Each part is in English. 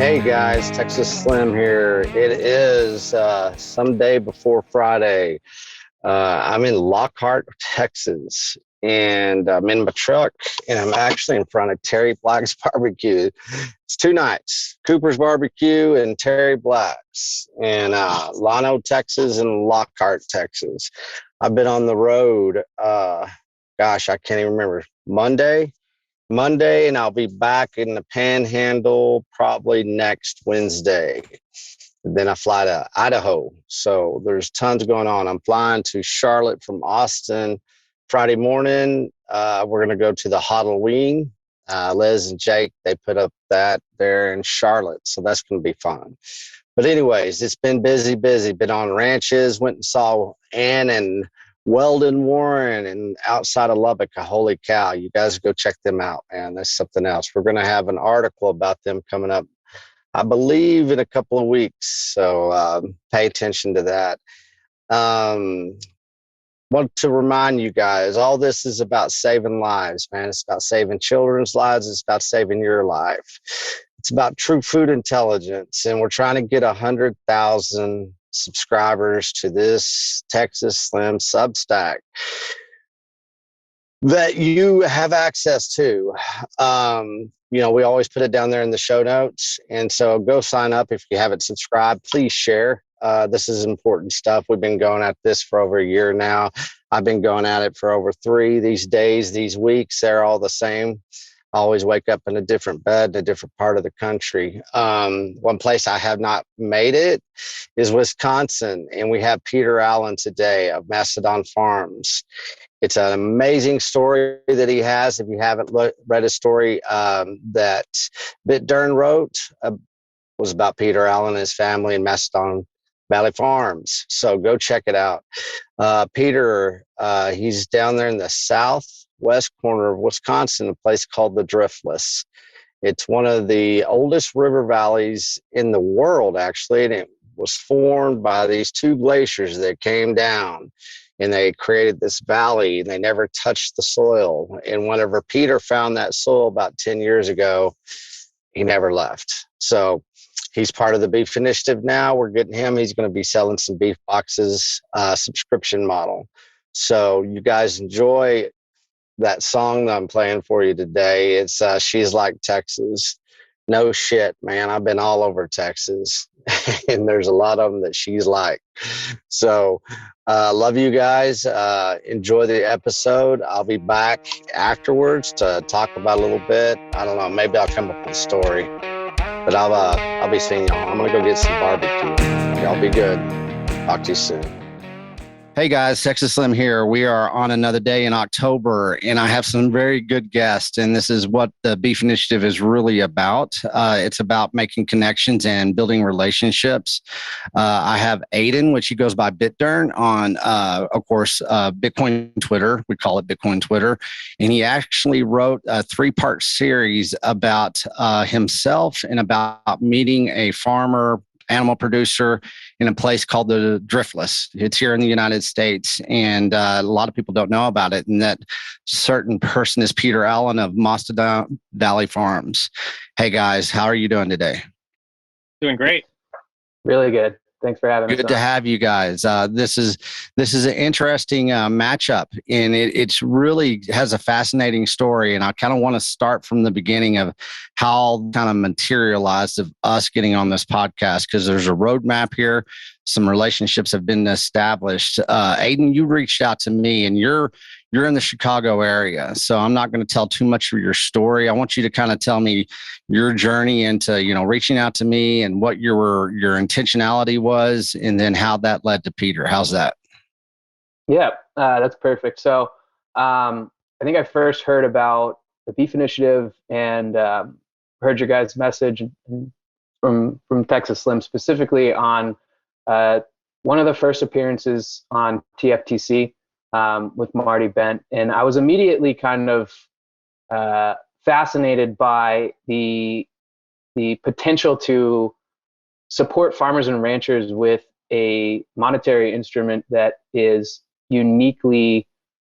Hey guys, Texas Slim here. It is some day before Friday. I'm in Lockhart, Texas, and I'm in my truck, and I'm actually in front of Terry Black's barbecue. It's two nights, Cooper's Barbecue and Terry Black's in Llano, Texas and Lockhart, Texas. I've been on the road, gosh, I can't even remember, Monday, and I'll be back in the Panhandle probably next Wednesday. Then I fly to Idaho. So there's tons going on. I'm flying to Charlotte from Austin Friday morning. We're going to go to the Halloween. Liz and Jake, they put up that there in Charlotte. So that's going to be fun. But anyways, it's been busy. Been on ranches, went and saw Ann and Weldon Warren and outside of Lubbock. Holy cow, you guys go check them out, man. That's something else. We're going to have an article about them coming up, I believe, in a couple of weeks. So pay attention to that. Want to remind you guys, all this is about saving lives, man. It's about saving children's lives. It's about saving your life. It's about true food intelligence. And we're trying to get 100,000 subscribers to this Texas Slim Substack that you have access to. We always put it down there in the show notes. And so go sign up if you haven't subscribed. Please share. This is important stuff. We've been going at this for over a year now. I've been going at it for over 3. These days, these weeks, they're all the same. I always wake up in a different bed in a different part of the country. One place I have not made it is Wisconsin, and we have Peter Allen today of Mastodon Farms. It's an amazing story that he has. If you haven't read a story that Bitdern wrote, was about Peter Allen and his family in Mastodon Valley Farms. So go check it out. Peter, he's down there in the southwest corner of Wisconsin, a place called the Driftless. It's one of the oldest river valleys in the world, actually, and it was formed by these 2 glaciers that came down, and they created this valley, and they never touched the soil. And whenever Peter found that soil about 10 years ago, he never left. So he's part of the Beef Initiative now. We're getting him. He's going to be selling some beef boxes, subscription model. So you guys enjoy that song that I'm playing for you today. It's She's Like Texas. No shit, man. I've been all over Texas, and there's a lot of them that she's like. So love you guys. Enjoy the episode. I'll be back afterwards to talk about a little bit. I don't know. Maybe I'll come up with a story. But I'll be seeing y'all. I'm going to go get some barbecue. Y'all be good. Talk to you soon. Hey guys, Texas Slim here. We are on another day in October, and I have some very good guests, and this is what the Beef Initiative is really about. It's about making connections and building relationships. I have Aidan, which he goes by Bitdern on, of course, Bitcoin Twitter. We call it Bitcoin Twitter. And he actually wrote a 3-part series about himself and about meeting a farmer, animal producer in a place called the Driftless. It's here in the United States, and a lot of people don't know about it. And that certain person is Peter Allen of Mastodon Valley Farms. Hey guys, how are you doing today? Doing great. Really good. Thanks for having us. Good to have you guys. This is an interesting matchup, and it's really has a fascinating story. And I kind of want to start from the beginning of how kind of materialized of us getting on this podcast, because there's a roadmap here. Some relationships have been established. Aidan, you reached out to me, and you're in the Chicago area, so I'm not going to tell too much of your story. I want you to kind of tell me your journey into, reaching out to me and what your intentionality was, and then how that led to Peter. How's that? Yeah, that's perfect. So I think I first heard about the Beef Initiative and heard your guys' message from Texas Slim, specifically on one of the first appearances on TFTC. With Marty Bent, and I was immediately kind of fascinated by the potential to support farmers and ranchers with a monetary instrument that is uniquely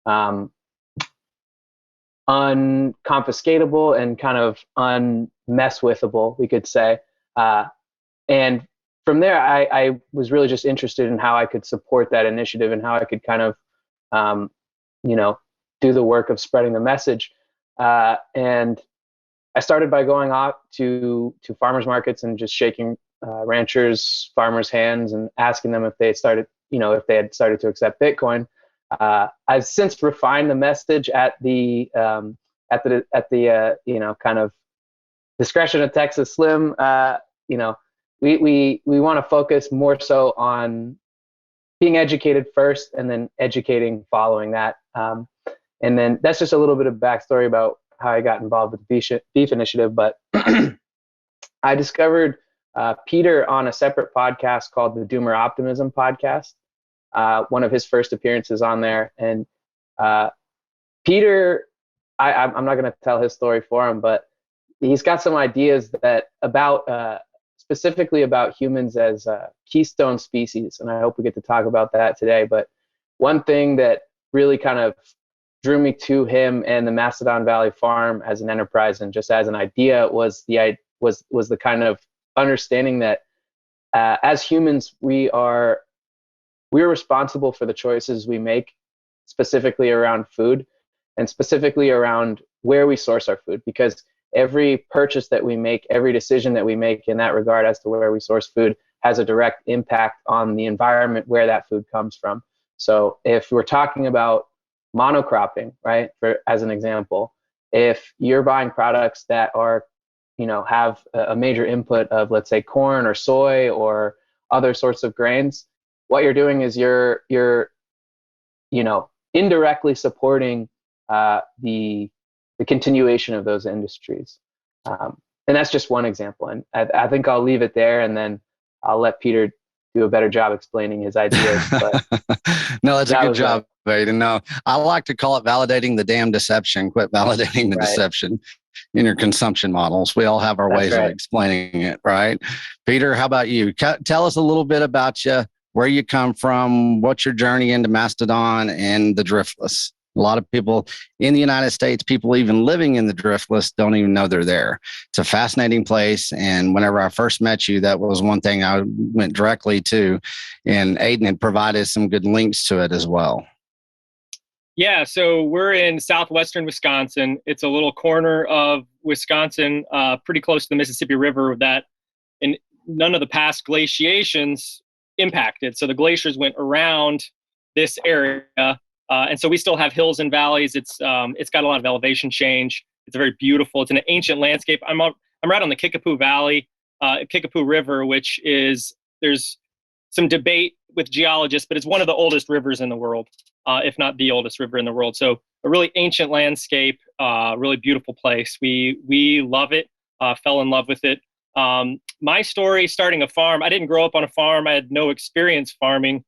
unconfiscatable and kind of unmess-withable, we could say. And from there, I was really just interested in how I could support that initiative and how I could kind of, you know, do the work of spreading the message. And I started by going out to farmers markets and just shaking ranchers, farmers' hands and asking them if they started, you know, if they had started to accept Bitcoin. I've since refined the message at the you know, kind of discretion of Texas Slim. You know, we want to focus more so on being educated first and then educating following that. And then that's just a little bit of backstory about how I got involved with the Beef Initiative. But I discovered Peter on a separate podcast called the Doomer Optimism podcast. One of his first appearances on there. And Peter, I'm not going to tell his story for him, but he's got some ideas that about specifically about humans as keystone species. And I hope we get to talk about that today. But one thing that really kind of drew me to him and the Mastodon Valley Farm as an enterprise and just as an idea was the kind of understanding that as humans, we're responsible for the choices we make, specifically around food and specifically around where we source our food, because every purchase that we make, every decision that we make in that regard as to where we source food has a direct impact on the environment where that food comes from. So if we're talking about monocropping, right, as an example, if you're buying products that are, you know, have a major input of, let's say, corn or soy or other sorts of grains, what you're doing is you're you know, indirectly supporting the continuation of those industries. And that's just one example. And I think I'll leave it there, and then I'll let Peter do a better job explaining his ideas. But no, that's a good job, Aidan. No, I like to call it validating the damn deception. Quit validating the deception in your consumption models. We all have our ways of explaining it, right? Peter, how about you? Tell us a little bit about you, where you come from, what's your journey into Mastodon and the Driftless. A lot of people in the United States, people even living in the Driftless, don't even know they're there. It's a fascinating place. And whenever I first met you, that was one thing I went directly to. And Aidan had provided some good links to it as well. Yeah, so we're in southwestern Wisconsin. It's a little corner of Wisconsin, pretty close to the Mississippi River that none of the past glaciations impacted. So the glaciers went around this area. And so we still have hills and valleys. It's got a lot of elevation change. It's very beautiful. It's an ancient landscape. I'm right on the Kickapoo Valley, Kickapoo River, which is, there's some debate with geologists, but it's one of the oldest rivers in the world, if not the oldest river in the world. So a really ancient landscape, really beautiful place. We love it, fell in love with it. My story, starting a farm, I didn't grow up on a farm. I had no experience farming.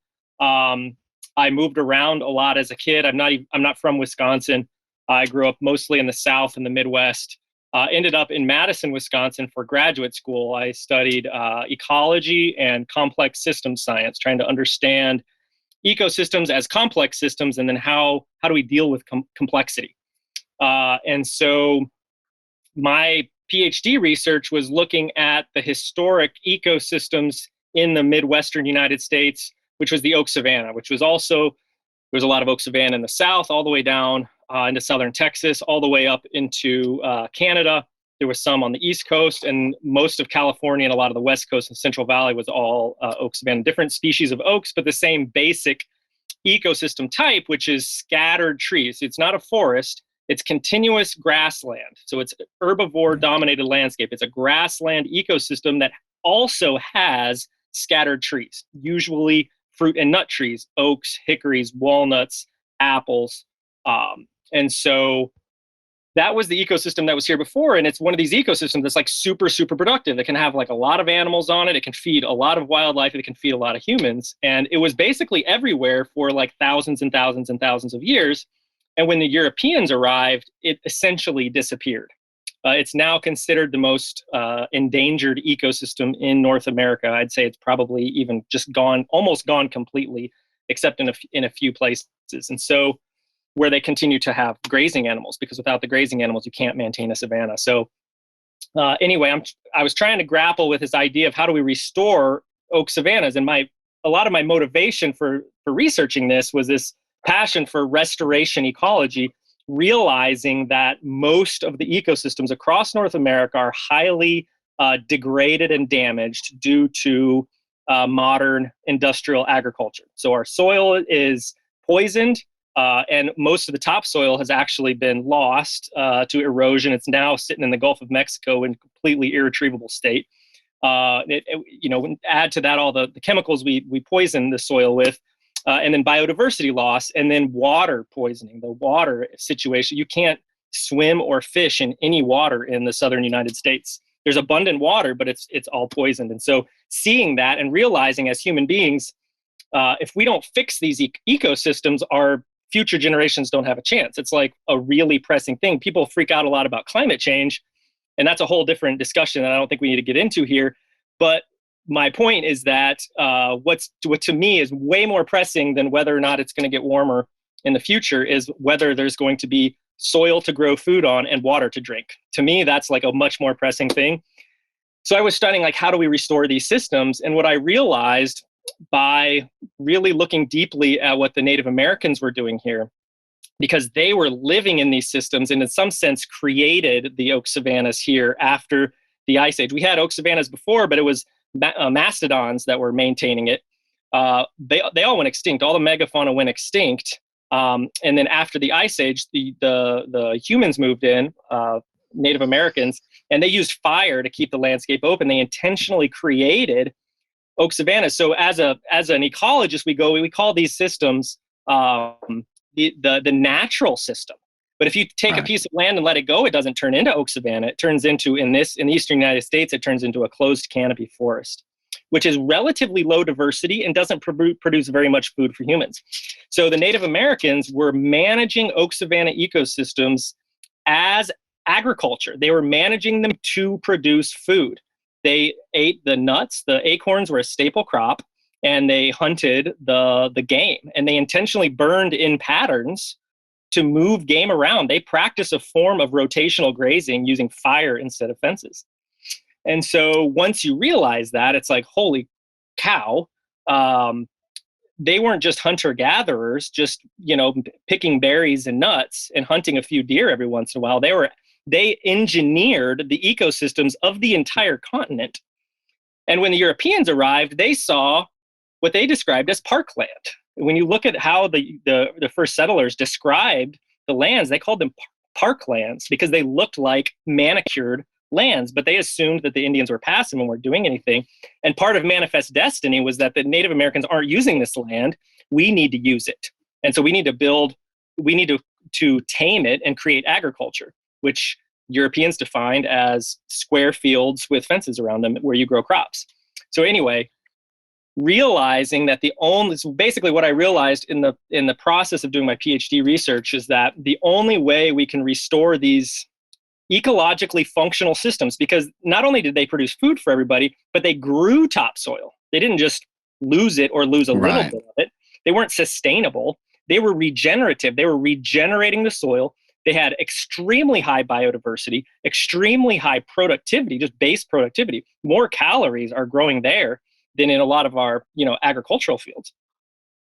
I moved around a lot as a kid. I'm not from Wisconsin. I grew up mostly in the South and the Midwest. Ended up in Madison, Wisconsin for graduate school. I studied ecology and complex systems science, trying to understand ecosystems as complex systems, and then how do we deal with complexity. And so my PhD research was looking at the historic ecosystems in the Midwestern United States, which was the oak savanna, which was also, there was a lot of oak savanna in the South, all the way down into southern Texas, all the way up into Canada. There was some on the East Coast, and most of California and a lot of the West Coast and Central Valley was all oak savanna. Different species of oaks, but the same basic ecosystem type, which is scattered trees. It's not a forest, it's continuous grassland. So it's herbivore-dominated landscape. It's a grassland ecosystem that also has scattered trees, usually fruit and nut trees, oaks, hickories, walnuts, apples. And so that was the ecosystem that was here before. And it's one of these ecosystems that's like super, super productive. It can have like a lot of animals on it. It can feed a lot of wildlife. It can feed a lot of humans. And it was basically everywhere for like thousands and thousands and thousands of years. And when the Europeans arrived, it essentially disappeared. It's now considered the most endangered ecosystem in North America. I'd say it's probably even just almost gone completely, except in a few places. And so where they continue to have grazing animals, because without the grazing animals, you can't maintain a savanna. So Anyway, I was trying to grapple with this idea of how do we restore oak savannas, and a lot of my motivation for researching this was this passion for restoration ecology, realizing that most of the ecosystems across North America are highly degraded and damaged due to modern industrial agriculture. So our soil is poisoned, and most of the topsoil has actually been lost to erosion. It's now sitting in the Gulf of Mexico in completely irretrievable state. Add to that all the chemicals we poison the soil with, and then biodiversity loss, and then water poisoning, the water situation. You can't swim or fish in any water in the southern United States. There's abundant water, but it's all poisoned. And so seeing that and realizing as human beings, if we don't fix these ecosystems, our future generations don't have a chance. It's like a really pressing thing. People freak out a lot about climate change, and that's a whole different discussion that I don't think we need to get into here. But my point is that what to me is way more pressing than whether or not it's going to get warmer in the future is whether there's going to be soil to grow food on and water to drink. To me, that's like a much more pressing thing. So I was studying like, how do we restore these systems? And what I realized by really looking deeply at what the Native Americans were doing here, because they were living in these systems and in some sense created the oak savannas here after the Ice Age. We had oak savannas before, but it was mastodons that were maintaining it. They all went extinct. All the megafauna went extinct. And then after the Ice Age, the humans moved in, Native Americans, and they used fire to keep the landscape open. They intentionally created oak savannas. So as an ecologist, we call these systems the natural system. But if you take a piece of land and let it go, it doesn't turn into oak savanna. It turns into, in the eastern United States, it turns into a closed canopy forest, which is relatively low diversity and doesn't produce very much food for humans. So the Native Americans were managing oak savanna ecosystems as agriculture. They were managing them to produce food. They ate the nuts. The acorns were a staple crop, and they hunted the game. And they intentionally burned in patterns to move game around. They practice a form of rotational grazing using fire instead of fences. And so once you realize that, it's like, holy cow, they weren't just hunter-gatherers, just, picking berries and nuts and hunting a few deer every once in a while. They engineered the ecosystems of the entire continent. And when the Europeans arrived, they saw what they described as parkland. When you look at how the first settlers described the lands, they called them parklands because they looked like manicured lands, but they assumed that the Indians were passive and weren't doing anything. And part of Manifest Destiny was that the Native Americans aren't using this land. We need to use it. And so we need to tame it and create agriculture, which Europeans defined as square fields with fences around them where you grow crops. So anyway, realizing that basically what I realized in the process of doing my PhD research is that the only way we can restore these ecologically functional systems, because not only did they produce food for everybody, but they grew topsoil. They didn't just lose it or lose a little bit of it. They weren't sustainable. They were regenerative. They were regenerating the soil. They had extremely high biodiversity, extremely high productivity, just base productivity. More calories are growing there than in a lot of our, agricultural fields.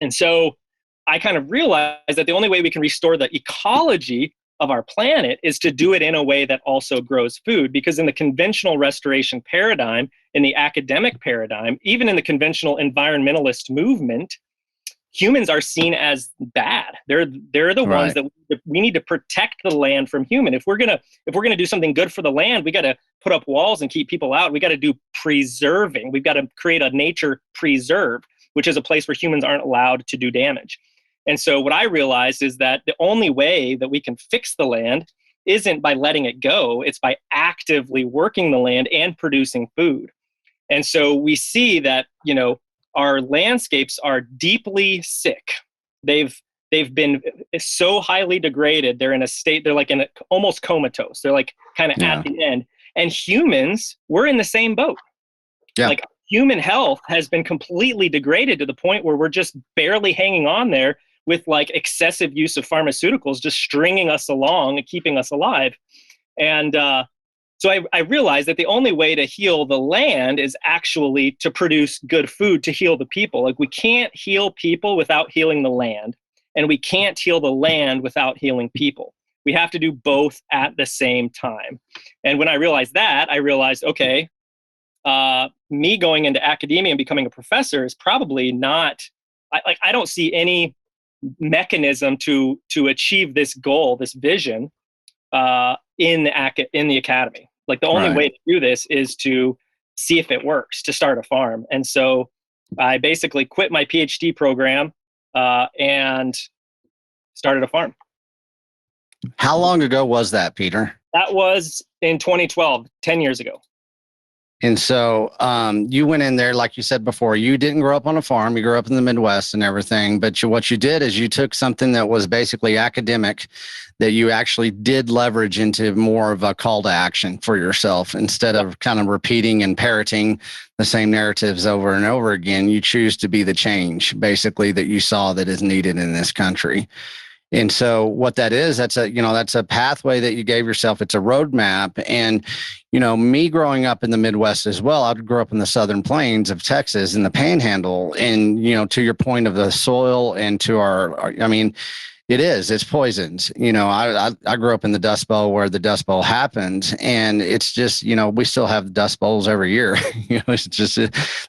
And so I kind of realized that the only way we can restore the ecology of our planet is to do it in a way that also grows food. Because in the conventional restoration paradigm, in the academic paradigm, even in the conventional environmentalist movement, humans are seen as bad. They're the ones that we need to protect the land from human. If we're gonna do something good for the land, we got to put up walls and keep people out. We got to do preserving. We've got to create a nature preserve, which is a place where humans aren't allowed to do damage. And so what I realized is that the only way that we can fix the land isn't by letting it go. It's by actively working the land and producing food. And so we see that, our landscapes are deeply sick. They've been so highly degraded. They're in a state, they're like almost comatose. They're like kind of at the end. And humans, we're in the same boat. Yeah. Like human health has been completely degraded to the point where we're just barely hanging on there with like excessive use of pharmaceuticals, just stringing us along and keeping us alive. And so So I realized that the only way to heal the land is actually to produce good food to heal the people. Like, we can't heal people without healing the land, and we can't heal the land without healing people. We have to do both at the same time. And when I realized that, I realized, okay, me going into academia and becoming a professor is probably not, I don't see any mechanism to achieve this goal, this vision, in the academy. Like, the only way to do this is to see if it works, to start a farm. And so I basically quit my PhD program and started a farm. How long ago was that, Peter? That was in 2012, 10 years ago. And so you went in there, like you said before, you didn't grow up on a farm. You grew up in the Midwest and everything. But what you did is you took something that was basically academic that you actually did leverage into more of a call to action for yourself. Instead of kind of repeating and parroting the same narratives over and over again, you choose to be the change, basically, that you saw that is needed in this country. And so what that is, that's a pathway that you gave yourself. It's a roadmap. And, me growing up in the Midwest as well, I grew up in the Southern Plains of Texas in the Panhandle. And, to your point of the soil and to it's poisoned. I grew up in the Dust Bowl where the Dust Bowl happened, and it's just, we still have Dust Bowls every year. It's just,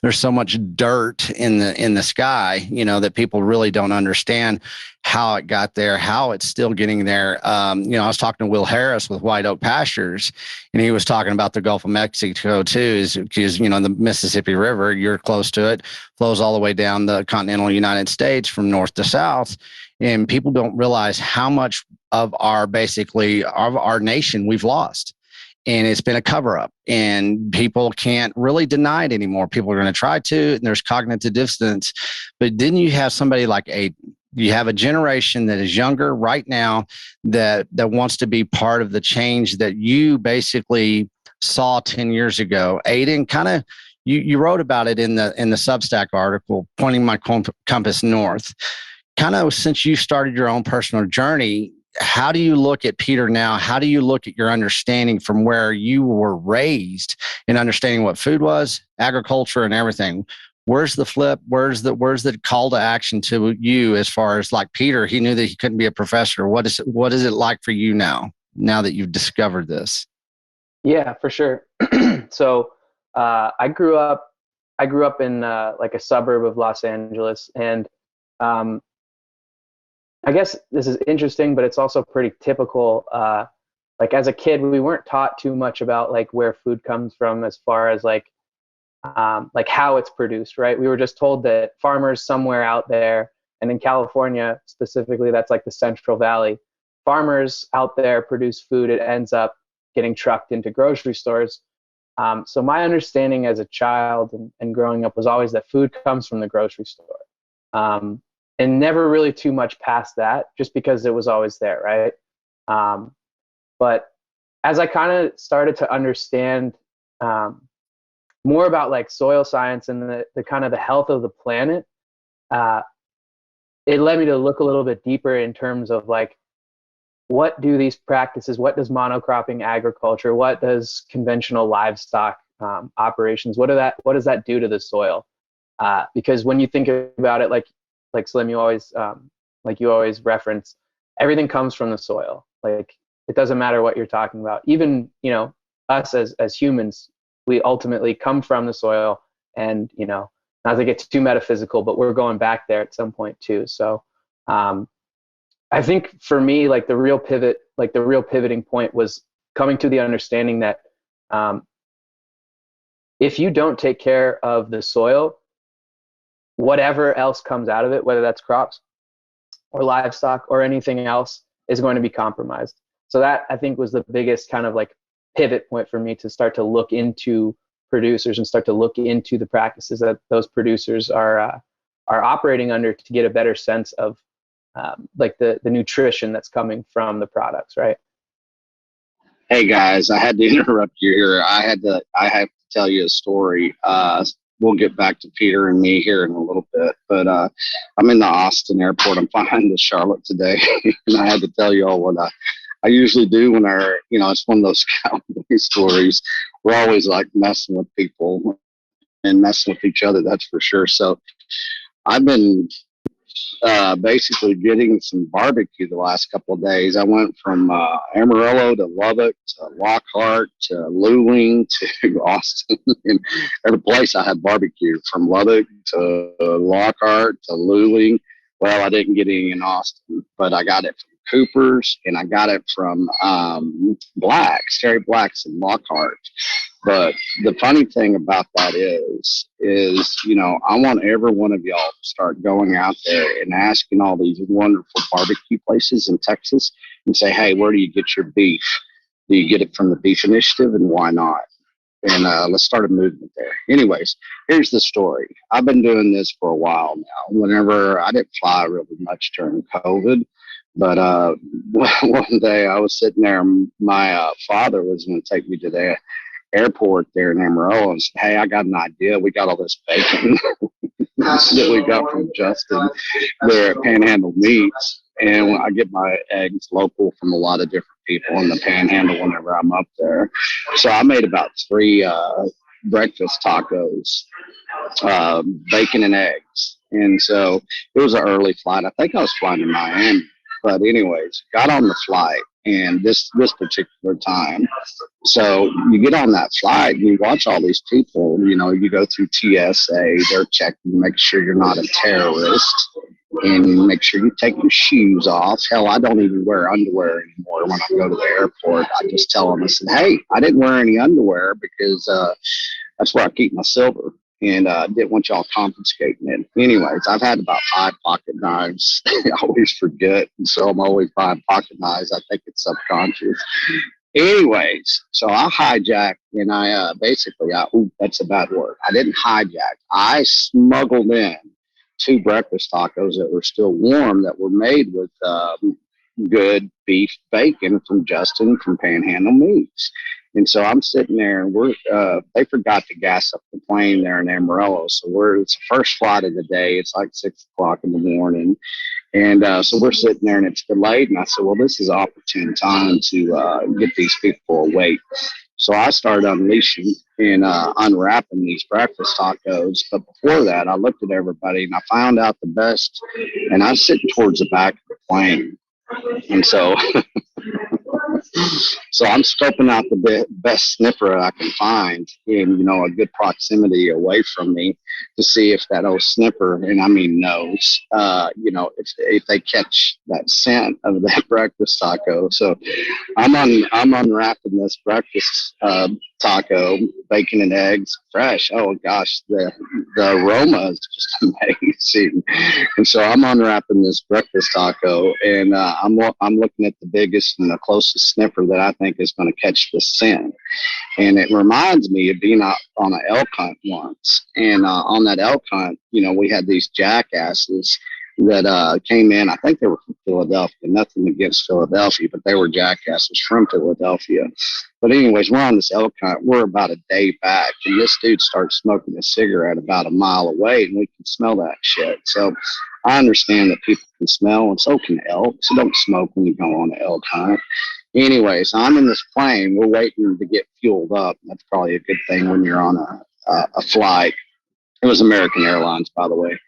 there's so much dirt in the sky, that people really don't understand how it got there, how it's still getting there. I was talking to Will Harris with White Oak Pastures, and he was talking about the Gulf of Mexico too, because, the Mississippi River, you're close to it, flows all the way down the continental United States from north to south. And people don't realize how much of our nation we've lost. And it's been a cover up, and people can't really deny it anymore. People are going to try to, and there's cognitive dissonance. But then you have somebody like Aidan. You have a generation that is younger right now that wants to be part of the change that you basically saw 10 years ago. Aidan, kind of, you wrote about it in the Substack article, Pointing My Compass North. Kind of, since you started your own personal journey, how do you look at Peter now? How do you look at your understanding from where you were raised in understanding what food was, agriculture, and everything? Where's the flip? Where's the call to action to you as far as, like Peter, he knew that he couldn't be a professor. What is it like for you now that you've discovered this? Yeah, for sure. So I grew up in like a suburb of Los Angeles, and I guess this is interesting, but it's also pretty typical. Like, as a kid, we weren't taught too much about like where food comes from, as far as like how it's produced, right? We were just told that farmers somewhere out there, and in California specifically, that's like the Central Valley, farmers out there produce food. It ends up getting trucked into grocery stores. So my understanding as a child and growing up was always that food comes from the grocery store. And never really too much past that, just because it was always there, right? But as I kind of started to understand more about like soil science and the kind of the health of the planet, it led me to look a little bit deeper in terms of like, what do these practices, what does monocropping agriculture, what does conventional livestock operations, what does that do to the soil? Because when you think about it, like Slim, you always reference, everything comes from the soil. Like, it doesn't matter what you're talking about. Even, us as humans, we ultimately come from the soil, and, not to get too metaphysical, but we're going back there at some point too. So, I think for me, like the real pivoting point was coming to the understanding that, if you don't take care of the soil, whatever else comes out of it, whether that's crops or livestock or anything else, is going to be compromised. So that, I think, was the biggest kind of like pivot point for me to start to look into producers and start to look into the practices that those producers are operating under, to get a better sense of like the nutrition that's coming from the products, right? Hey guys, I had to interrupt you here. I have to tell you a story. We'll get back to Peter and me here in a little bit, but I'm in the Austin airport. I'm flying to Charlotte today, and I had to tell you all what I usually do when it's one of those cowboy stories. We're always like messing with people and messing with each other, that's for sure. So I've been basically getting some barbecue the last couple of days. I went from Amarillo to Lubbock to Lockhart to Luling to Austin. And every place I had barbecue, from Lubbock to Lockhart to Luling. Well, I didn't get any in Austin, but I got it from Cooper's, and I got it from Black's, Terry Black's in Lockhart. But the funny thing about that is, I want every one of y'all to start going out there and asking all these wonderful barbecue places in Texas and say, hey, where do you get your beef? Do you get it from the Beef Initiative, and why not? And let's start a movement there. Anyways, here's the story. I've been doing this for a while now. Whenever I didn't fly really much during COVID, but one day I was sitting there, and my father was going to take me to the airport there in Amarillo and said, hey, I got an idea. We got all this bacon that we got from Justin there at Panhandle Meats. And when I get my eggs local from a lot of different people in the Panhandle whenever I'm up there. So I made about 3 breakfast tacos, bacon and eggs. And so it was an early flight. I think I was flying to Miami. But anyways, got on the flight, and this particular time. So you get on that flight and you watch all these people, you go through TSA, they're checking to make sure you're not a terrorist, and you make sure you take your shoes off. Hell, I don't even wear underwear anymore when I go to the airport. I just tell them, I said, hey, I didn't wear any underwear because that's where I keep my silver. And didn't want y'all confiscating it. Anyways, I've had about 5 pocket knives. I always forget, and so I'm always buying pocket knives. I think it's subconscious. Anyways, so I hijacked, and I that's a bad word. I didn't hijack. I smuggled in 2 breakfast tacos that were still warm that were made with good beef bacon from Justin from Panhandle Meats. And so I'm sitting there, and they forgot to gas up the plane there in Amarillo. So it's the first flight of the day. It's like 6 o'clock in the morning. And so we're sitting there, and it's delayed. And I said, well, this is an opportune time to get these people awake. So I started unleashing and unwrapping these breakfast tacos. But before that, I looked at everybody, and I found out the best. And I was sitting towards the back of the plane. And so I'm scoping out the best sniffer I can find in, a good proximity away from me to see if that old sniffer, and I mean nose, if they catch that scent of that breakfast taco. So I'm unwrapping this breakfast taco, bacon and eggs, fresh. Oh gosh, the aroma is just amazing. And so I'm unwrapping this breakfast taco, and I'm looking at the biggest and the closest sniffer that I think is going to catch the scent. And it reminds me of being out on an elk hunt once. And on that elk hunt, we had these jackasses that came in. I think they were from Philadelphia. Nothing against Philadelphia, but they were jackasses from Philadelphia. But anyways, we're on this elk hunt. We're about a day back, and this dude starts smoking a cigarette about a mile away, and we can smell that shit. So I understand that people can smell, and so can elk. So don't smoke when you go on an elk hunt. Anyways, I'm in this plane. We're waiting to get fueled up. That's probably a good thing when you're on a flight. It was American Airlines, by the way.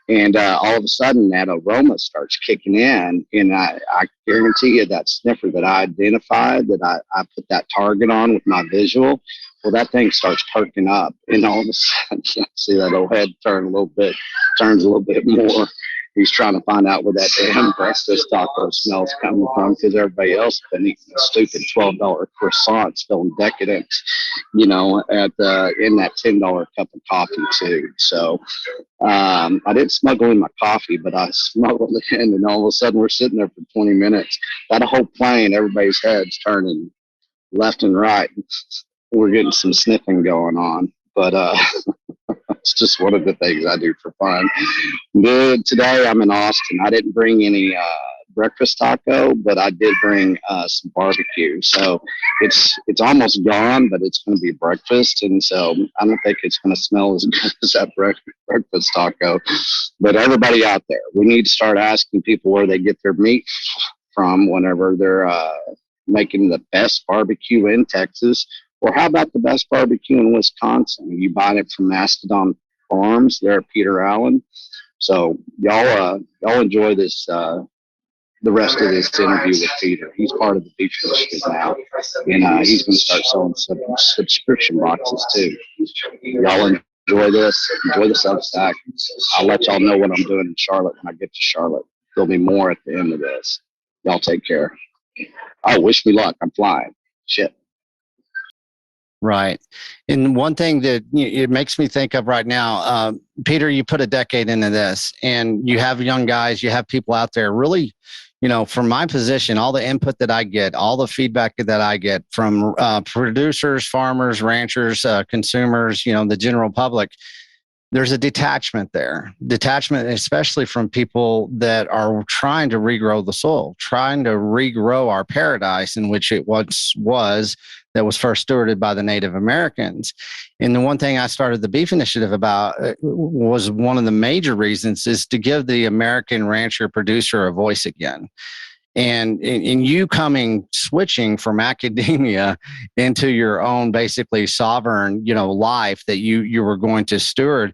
And all of a sudden, that aroma starts kicking in. And I guarantee you that sniffer that I identified, that I put that target on with my visual, well, that thing starts perking up. And all of a sudden, I see that old head turns a little bit more. He's trying to find out where that damn breakfast taco smell's coming from, because everybody else has been eating stupid $12 croissants feeling decadent, in that $10 cup of coffee too. So I didn't smuggle in my coffee, but I smuggled it in, and all of a sudden we're sitting there for 20 minutes. That whole plane, everybody's heads turning left and right. We're getting some sniffing going on, but it's just one of the things I do for fun. Good. Today I'm in Austin. I didn't bring any breakfast taco, but I did bring some barbecue. So it's almost gone, but it's going to be breakfast, and so I don't think it's going to smell as good as that breakfast taco. But everybody out there, we need to start asking people where they get their meat from whenever they're making the best barbecue in Texas. Or how about the best barbecue in Wisconsin? You buy it from Mastodon Farms there at Peter Allen. So y'all enjoy this the rest of this interview with Peter. He's part of the Beef Initiative now, and he's going to start selling some subscription boxes too. Y'all enjoy this. Enjoy the Substack. I'll let y'all know what I'm doing in Charlotte when I get to Charlotte. There'll be more at the end of this. Y'all take care. Oh, wish me luck. I'm flying. Shit. Right. And one thing that it makes me think of right now, Peter, you put a decade into this, and you have young guys, you have people out there really, from my position, all the input that I get, all the feedback that I get from producers, farmers, ranchers, consumers, the general public, there's a detachment there. Detachment, especially from people that are trying to regrow the soil, trying to regrow our paradise in which it once was, that was first stewarded by the Native Americans. And the one thing I started the Beef Initiative about was one of the major reasons is to give the American rancher producer a voice again. And in you switching from academia into your own basically sovereign, life that you were going to steward,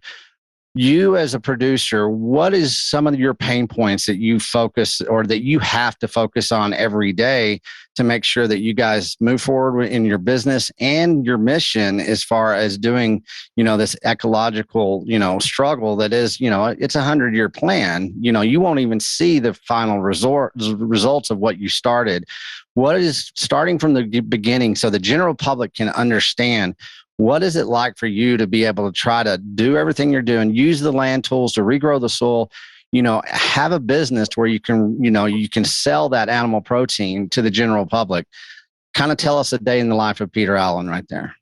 you as a producer, what is some of your pain points that you focus or that you have to focus on every day to make sure that you guys move forward in your business and your mission as far as doing, this ecological, struggle that is, it's a 100-year plan. You won't even see the final results of what you started. What is starting from the beginning so the general public can understand what is it like for you to be able to try to do everything you're doing, use the land tools to regrow the soil, have a business where you can sell that animal protein to the general public. Kind of tell us a day in the life of Peter Allen right there.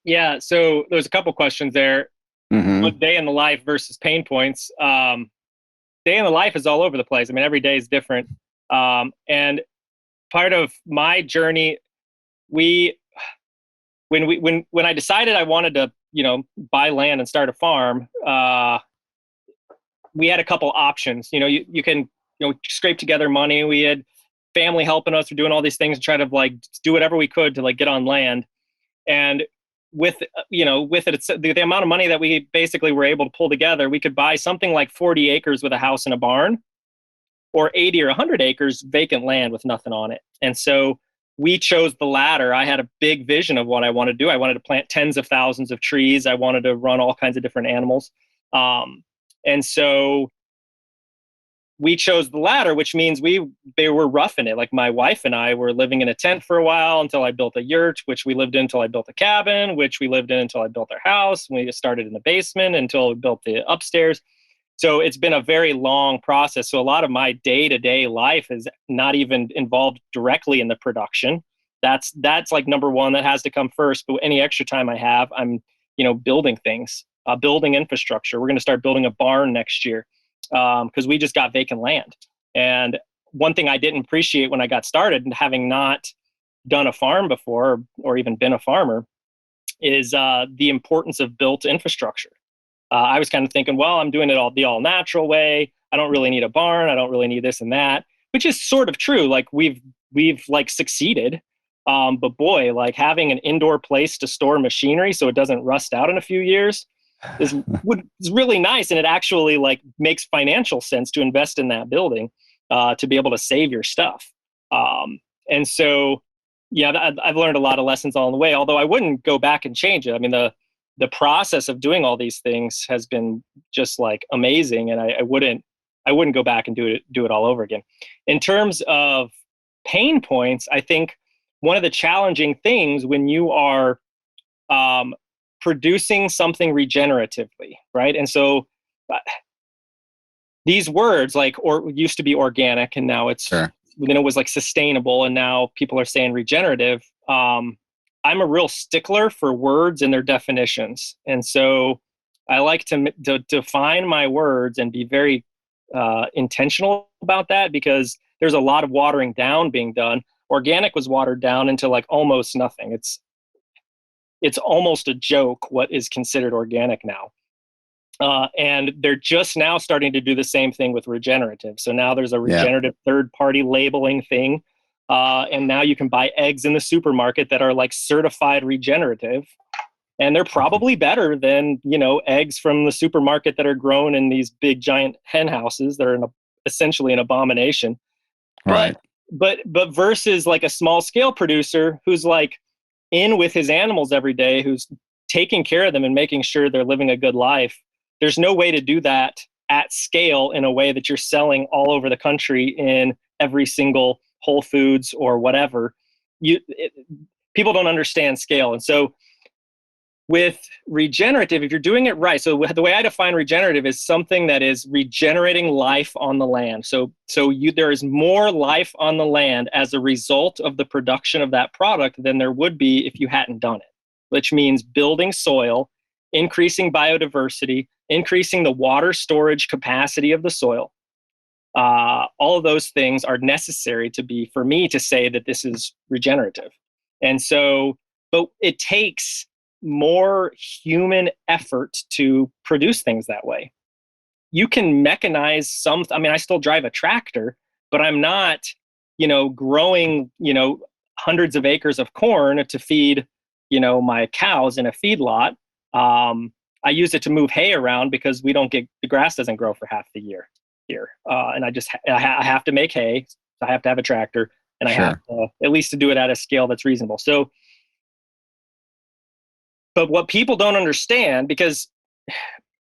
Yeah. So there's a couple questions there. Mm-hmm. What day in the life versus pain points? Day in the life is all over the place. I mean, every day is different. And part of my journey, when I decided I wanted to, buy land and start a farm, we had a couple options. You can, scrape together money. We had family helping us. We're doing all these things to try to do whatever we could to get on land. And with it, it's the amount of money that we basically were able to pull together, we could buy something like 40 acres with a house and a barn, or 80 or 100 acres vacant land with nothing on it. And so we chose the latter. I had a big vision of what I wanted to do. I wanted to plant tens of thousands of trees. I wanted to run all kinds of different animals. And so we chose the latter, which means they were roughing it. Like my wife and I were living in a tent for a while until I built a yurt, which we lived in until I built a cabin, which we lived in until I built our house. We started in the basement until we built the upstairs. So it's been a very long process. So a lot of my day-to-day life is not even involved directly in the production. That's like number one, that has to come first. But any extra time I have, I'm, building things, building infrastructure. We're going to start building a barn next year because we just got vacant land. And one thing I didn't appreciate when I got started, and having not done a farm before or even been a farmer, is the importance of built infrastructure. I was kind of thinking, well, I'm doing it the all natural way. I don't really need a barn. I don't really need this and that, which is sort of true. Like we've succeeded. But boy, having an indoor place to store machinery so it doesn't rust out in a few years is really nice. And it actually makes financial sense to invest in that building to be able to save your stuff. And so, yeah, I've learned a lot of lessons along the way, although I wouldn't go back and change it. I mean, the process of doing all these things has been just amazing. And I wouldn't go back and do it all over again. In terms of pain points, I think one of the challenging things when you are producing something regeneratively, right? And so these words used to be organic, and now it's, sure. Then it was sustainable, and now people are saying regenerative. I'm a real stickler for words and their definitions. And so I like to define my words and be very intentional about that, because there's a lot of watering down being done. Organic was watered down into almost nothing. It's almost a joke what is considered organic now. And they're just now starting to do the same thing with regenerative. So now there's a regenerative third-party labeling thing. And now you can buy eggs in the supermarket that are like certified regenerative. And they're probably better than, eggs from the supermarket that are grown in these big giant hen houses that are essentially an abomination. Right. But versus like a small scale producer who's like in with his animals every day, who's taking care of them and making sure they're living a good life. There's no way to do that at scale in a way that you're selling all over the country in every single Whole Foods or whatever. People don't understand scale. And so with regenerative, if you're doing it right, so the way I define regenerative is something that is regenerating life on the land. So there is more life on the land as a result of the production of that product than there would be if you hadn't done it, which means building soil, increasing biodiversity, increasing the water storage capacity of the soil. All of those things are necessary for me to say that this is regenerative. And so, but it takes more human effort to produce things that way. You can mechanize I still drive a tractor, but I'm not, growing, hundreds of acres of corn to feed, my cows in a feedlot. I use it to move hay around because the grass doesn't grow for half the year here. And I have to make hay. So I have to have a tractor, and I have to, at least to do it at a scale that's reasonable. So, but what people don't understand, because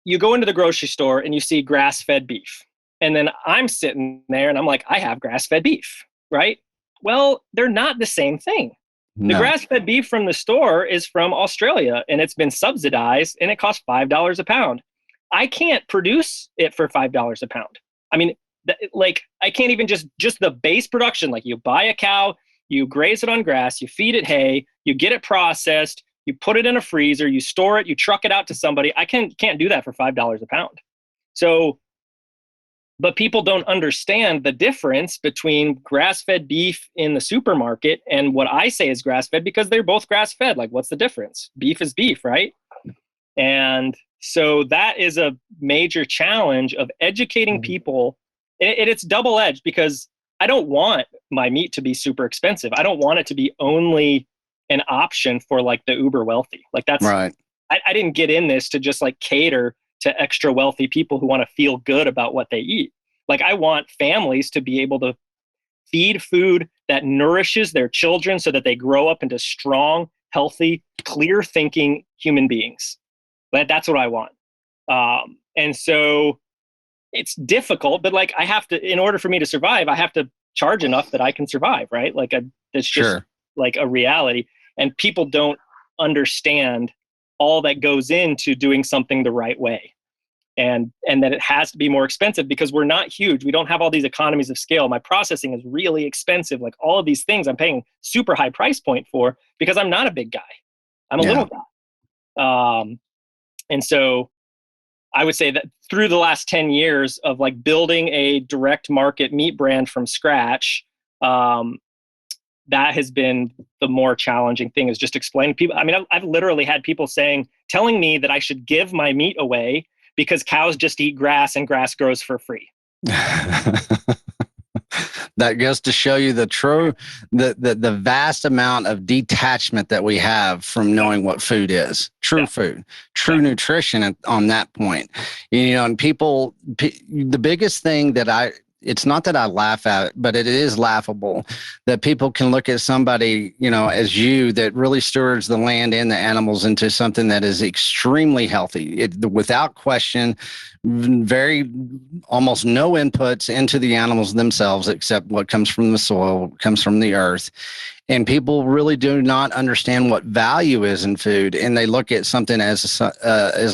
you go into the grocery store and you see grass-fed beef, and then I'm sitting there and I'm like, I have grass-fed beef, right? Well, they're not the same thing. The grass-fed beef from the store is from Australia, and it's been subsidized, and it costs $5 a pound. I can't produce it for $5 a pound. I mean, I can't even just the base production. Like, you buy a cow, you graze it on grass, you feed it hay, you get it processed, you put it in a freezer, you store it, you truck it out to somebody. I can't do that for $5 a pound. So, but people don't understand the difference between grass-fed beef in the supermarket and what I say is grass-fed, because they're both grass-fed. Like, what's the difference? Beef is beef, right? And so that is a major challenge of educating people. And it's double-edged, because I don't want my meat to be super expensive. I don't want it to be only an option for like the uber wealthy. Like, that's right. I didn't get in this to just like cater to extra wealthy people who want to feel good about what they eat. Like, I want families to be able to feed food that nourishes their children so that they grow up into strong, healthy, clear thinking human beings. But that's what I want. And so it's difficult, but like, I have to, in order for me to survive, I have to charge enough that I can survive, right? Like, that's just like a reality. And people don't understand all that goes into doing something the right way. And that it has to be more expensive because we're not huge. We don't have all these economies of scale. My processing is really expensive. Like, all of these things I'm paying super high price point for because I'm not a big guy. I'm a little guy. And so I would say that through the last 10 years of like building a direct market meat brand from scratch, that has been the more challenging thing, is just explaining to people. I mean, I've literally had people telling me that I should give my meat away because cows just eat grass and grass grows for free. That goes to show you the vast amount of detachment that we have from knowing what food is. True food, true nutrition on that point. And people, the biggest thing that it's not that I laugh at it, but it is laughable that people can look at somebody, as you, that really stewards the land and the animals into something that is extremely healthy. Without question, almost no inputs into the animals themselves, except what comes from the soil, comes from the earth. And people really do not understand what value is in food. And they look at something as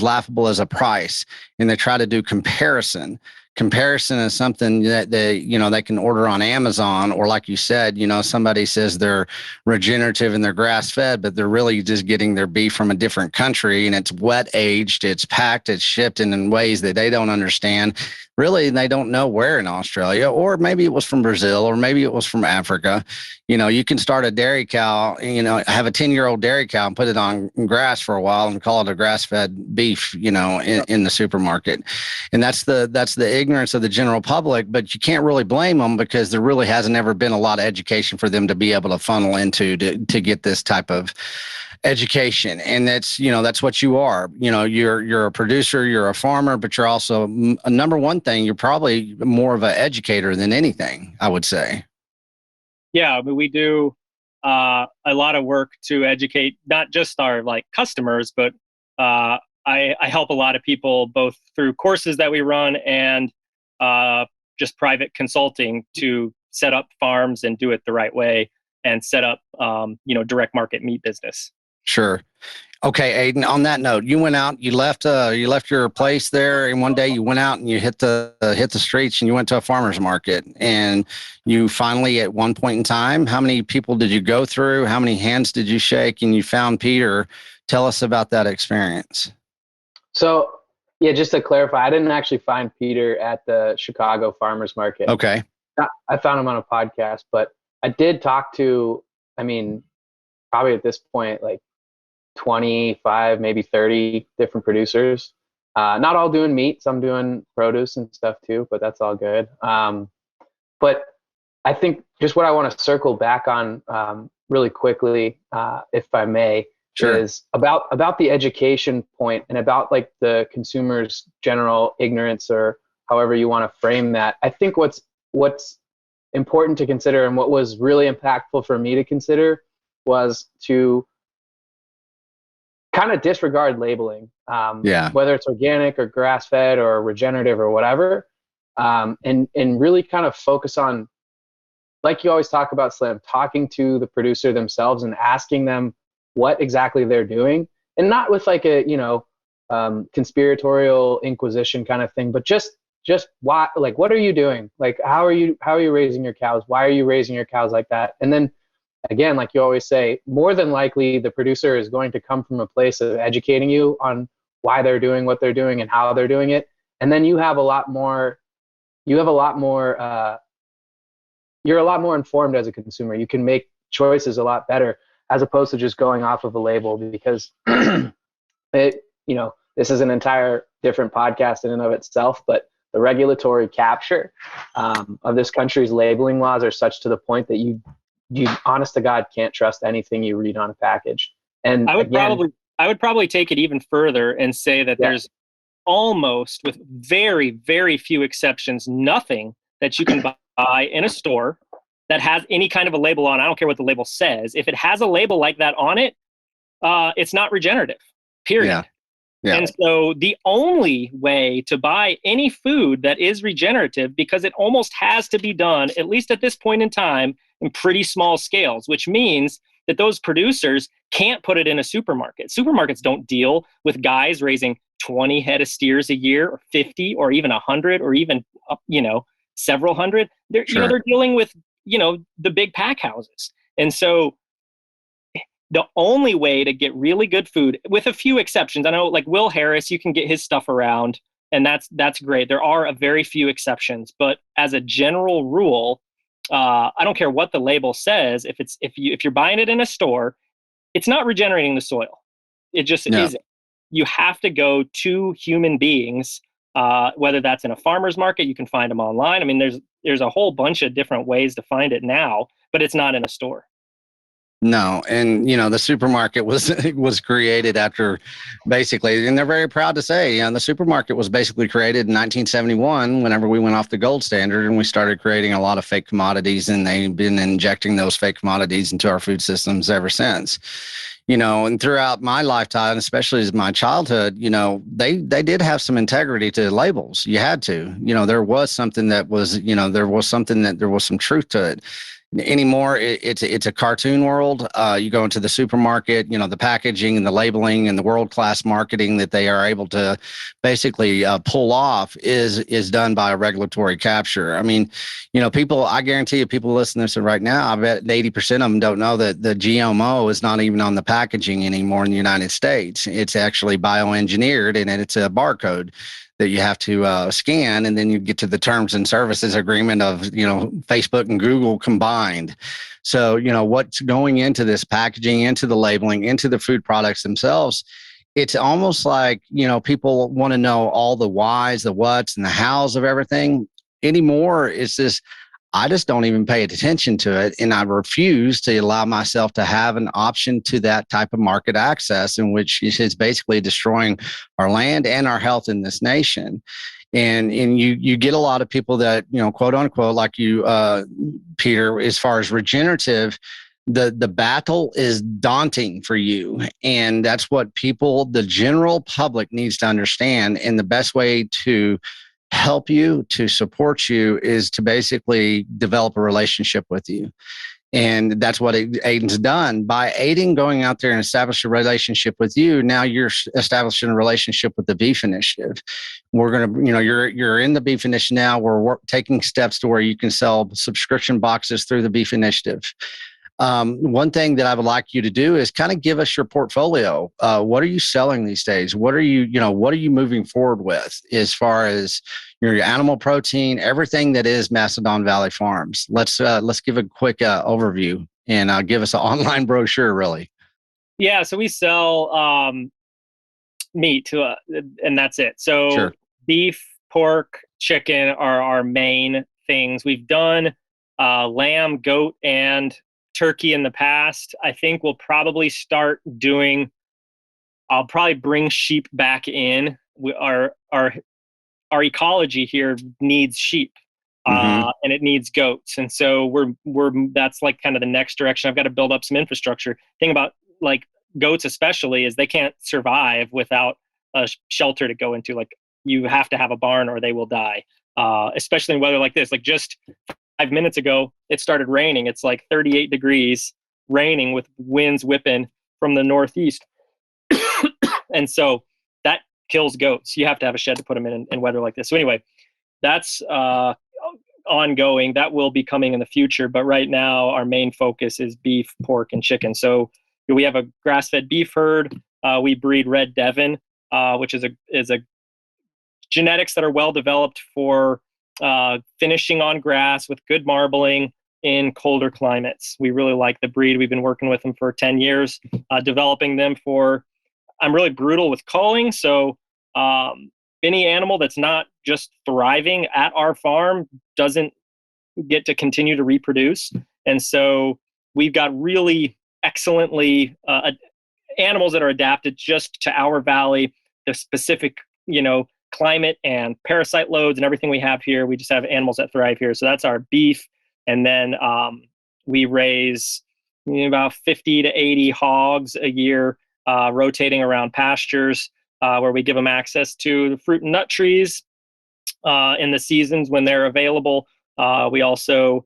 laughable as a price, and they try to do comparison. Comparison is something that they can order on Amazon, or like you said, somebody says they're regenerative and they're grass fed, but they're really just getting their beef from a different country, and it's wet aged, it's packed, it's shipped in ways that they don't understand. really they don't know where in Australia, or maybe it was from Brazil, or maybe it was from Africa. You can start a dairy cow, have a 10-year-old dairy cow and put it on grass for a while and call it a grass-fed beef, in the supermarket. And that's the ignorance of the general public, but you can't really blame them because there really hasn't ever been a lot of education for them to be able to funnel into to get this type of education. And that's what you are. You're a producer, you're a farmer, but you're also a number one thing. You're probably more of an educator than anything, I would say. Yeah, but we do a lot of work to educate not just our customers, but I help a lot of people both through courses that we run and just private consulting to set up farms and do it the right way and set up direct market meat business. Sure. Okay, Aidan, on that note, you went out, you left your place there, and one day you went out and you hit the streets and you went to a farmer's market, and you finally, at one point in time, how many people did you go through? How many hands did you shake? And you found Peter. Tell us about that experience. So, yeah, just to clarify, I didn't actually find Peter at the Chicago farmer's market. Okay. I found him on a podcast, but I did talk to, probably at this point, 25, maybe 30 different producers. Not all doing meat, some doing produce and stuff too, but that's all good. But I think just what I want to circle back on really quickly, if I may, sure, is about the education point and about the consumer's general ignorance, or however you want to frame that. I think what's important to consider, and what was really impactful for me to consider, was to kind of disregard labeling, whether it's organic or grass-fed or regenerative or whatever, and really kind of focus on, like you always talk about, Slim, talking to the producer themselves and asking them what exactly they're doing, and not with a conspiratorial inquisition kind of thing, but just why, what are you doing? How are you raising your cows? Why are you raising your cows like that? And then again, like you always say, more than likely the producer is going to come from a place of educating you on why they're doing what they're doing and how they're doing it. And then you're a lot more informed as a consumer. You can make choices a lot better, as opposed to just going off of a label, because this is an entire different podcast in and of itself, but the regulatory capture of this country's labeling laws are such to the point that you honest to God can't trust anything you read on a package. And I would probably take it even further and say that there's almost, with very, very few exceptions, nothing that you can buy in a store that has any kind of a label on. I don't care what the label says. If it has a label like that on it, it's not regenerative, period. Yeah. Yeah. And so the only way to buy any food that is regenerative, because it almost has to be done, at least at this point in time, in pretty small scales, which means that those producers can't put it in a supermarket. Supermarkets don't deal with guys raising 20 head of steers a year, or 50, or even 100, or even several hundred. They're they're dealing with the big pack houses. And so the only way to get really good food, with a few exceptions, I know Will Harris, you can get his stuff around, and that's great. There are a very few exceptions, but as a general rule, I don't care what the label says. If you're buying it in a store, it's not regenerating the soil. It just isn't. You have to go to human beings, whether that's in a farmer's market. You can find them online. I mean, there's a whole bunch of different ways to find it now, but it's not in a store. No, and the supermarket was created after, basically, and they're very proud to say, the supermarket was basically created in 1971, whenever we went off the gold standard and we started creating a lot of fake commodities, and they've been injecting those fake commodities into our food systems ever since. And throughout my lifetime, especially as my childhood, they did have some integrity to labels. You had to, there was something that was, there was some truth to it. Anymore, it's a cartoon world. You go into the supermarket, the packaging and the labeling and the world-class marketing that they are able to basically pull off is done by a regulatory capture. I mean, people, I guarantee you, people listening to this right now, I bet 80% of them don't know that the GMO is not even on the packaging anymore in the United States. It's actually bioengineered, and it's a barcode. that you have to scan, and then you get to the terms and services agreement of Facebook and Google combined. So what's going into this packaging, into the labeling, into the food products themselves. It's almost like people want to know all the whys, the whats, and the hows of everything. Anymore, it's just I just don't even pay attention to it. And I refuse to allow myself to have an option to that type of market access, in which is basically destroying our land and our health in this nation. And you get a lot of people that, quote unquote, like you, Peter, as far as regenerative, the battle is daunting for you. And that's what the general public needs to understand. And the best way to help you, to support you, is to basically develop a relationship with you. And that's what Aidan's done. By Aidan going out there and establishing a relationship with you, now you're establishing a relationship with the Beef Initiative. We're going to, you're in the Beef Initiative now. We're taking steps to where you can sell subscription boxes through the Beef Initiative. One thing that I would like you to do is kind of give us your portfolio. What are you selling these days? What are you moving forward with as far as your animal protein, everything that is Mastodon Valley Farms? Let's give a quick overview and give us an online brochure, really. Yeah, so we sell meat and that's it. So sure. Beef, pork, chicken are our main things. We've done lamb, goat, and turkey in the past. I think we'll probably start doing. I'll probably bring sheep back in. Our ecology here needs sheep, and it needs goats, and so we're that's like kind of the next direction. I've got to build up some infrastructure. Thing about like goats especially is they can't survive without a shelter to go into. Like you have to have a barn or they will die. Especially in weather like this. Like just 5 minutes ago, it started raining. It's like 38 degrees, raining with winds whipping from the northeast. And so that kills goats. You have to have a shed to put them in weather like this. So anyway, that's ongoing. That will be coming in the future. But right now, our main focus is beef, pork, and chicken. So we have a grass-fed beef herd. We breed Red Devon, which is a genetics that are well developed for finishing on grass with good marbling in colder climates. We really like the breed. We've been working with them for 10 years, developing them for, I'm really brutal with culling. So any animal that's not just thriving at our farm doesn't get to continue to reproduce. And so we've got really excellently animals that are adapted just to our valley, the specific, climate and parasite loads and everything we have here. We just have animals that thrive here. So that's our beef. And then we raise about 50 to 80 hogs a year, rotating around pastures where we give them access to the fruit and nut trees in the seasons when they're available. We also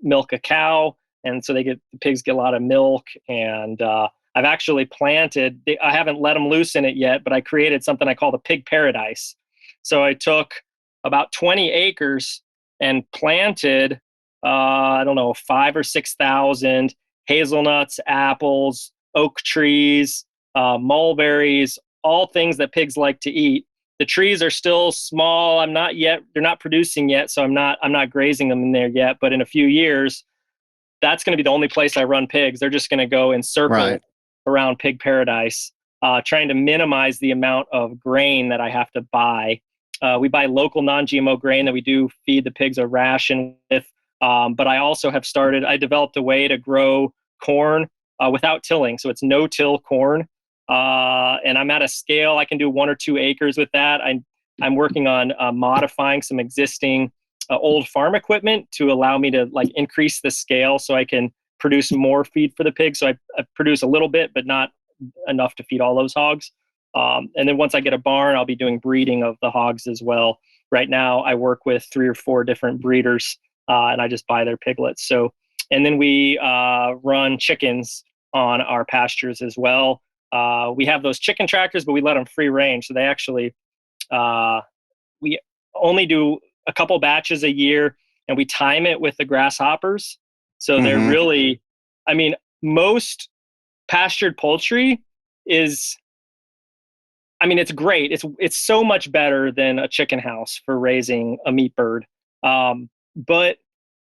milk a cow. And so the pigs get a lot of milk. And I've actually planted, I haven't let them loose in it yet, but I created something I call the pig paradise. So I took about 20 acres and planted, 5,000 or 6,000 hazelnuts, apples, oak trees, mulberries, all things that pigs like to eat. The trees are still small. They're not producing yet. So I'm not grazing them in there yet, but in a few years, that's going to be the only place I run pigs. They're just going to go in circle around pig paradise, trying to minimize the amount of grain that I have to buy. We buy local non-GMO grain that we do feed the pigs a ration with. But I also I developed a way to grow corn without tilling. So it's no-till corn. And I'm at a scale, I can do 1 or 2 acres with that. I'm working on modifying some existing old farm equipment to allow me to increase the scale so I can produce more feed for the pigs. So I produce a little bit, but not enough to feed all those hogs. And then once I get a barn, I'll be doing breeding of the hogs as well. Right now, I work with 3 or 4 different breeders, and I just buy their piglets. So, and then we run chickens on our pastures as well. We have those chicken tractors, but we let them free range. So they actually, we only do a couple batches a year, and we time it with the grasshoppers. So they're really, most pastured poultry is, I mean, it's great. It's so much better than a chicken house for raising a meat bird. But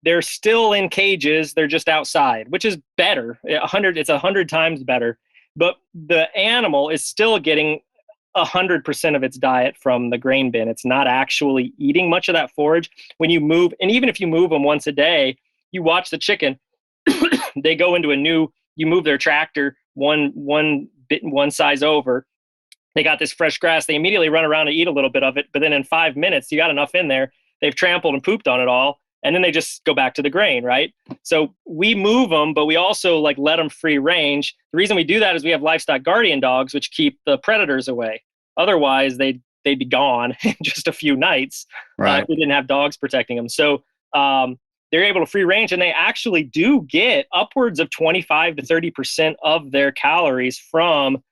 they're still in cages. They're just outside, which is better. It's 100 times better. But the animal is still getting 100% of its diet from the grain bin. It's not actually eating much of that forage. When you move, and even if you move them once a day, you watch the chicken, they go into you move their tractor one size over. They got this fresh grass. They immediately run around and eat a little bit of it. But then in 5 minutes, you got enough in there. They've trampled and pooped on it all. And then they just go back to the grain, right? So we move them, but we also like let them free range. The reason we do that is we have livestock guardian dogs, which keep the predators away. Otherwise, they'd be gone in just a few nights. Right. If we didn't have dogs protecting them. So they're able to free range, and they actually do get upwards of 25 to 30% of their calories from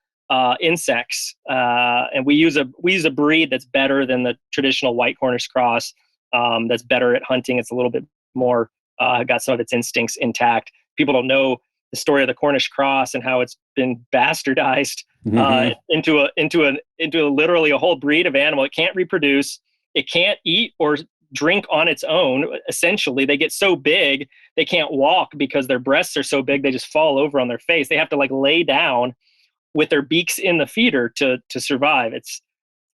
insects. And we use a breed that's better than the traditional white Cornish cross. That's better at hunting. It's a little bit more got some of its instincts intact. People don't know the story of the Cornish cross and how it's been bastardized into literally a whole breed of animal. It can't reproduce. It can't eat or drink on its own. Essentially, they get so big they can't walk because their breasts are so big they just fall over on their face. They have to like lay down with their beaks in the feeder to survive. It's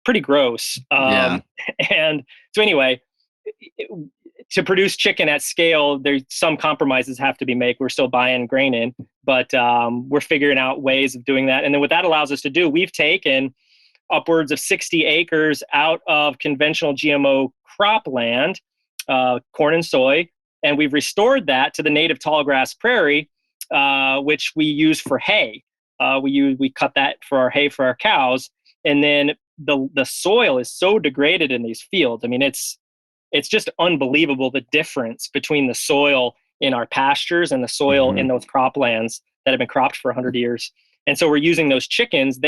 pretty gross. And so anyway, to produce chicken at scale, there's some compromises have to be made. We're still buying grain in, but we're figuring out ways of doing that. And then what that allows us to do, we've taken upwards of 60 acres out of conventional GMO cropland, corn and soy, and we've restored that to the native tall grass prairie, which we use for hay. We cut that for our hay for our cows, and then the soil is so degraded in these fields. I mean, it's just unbelievable the difference between the soil in our pastures and the soil in those croplands that have been cropped for 100 years. And so we're using those chickens.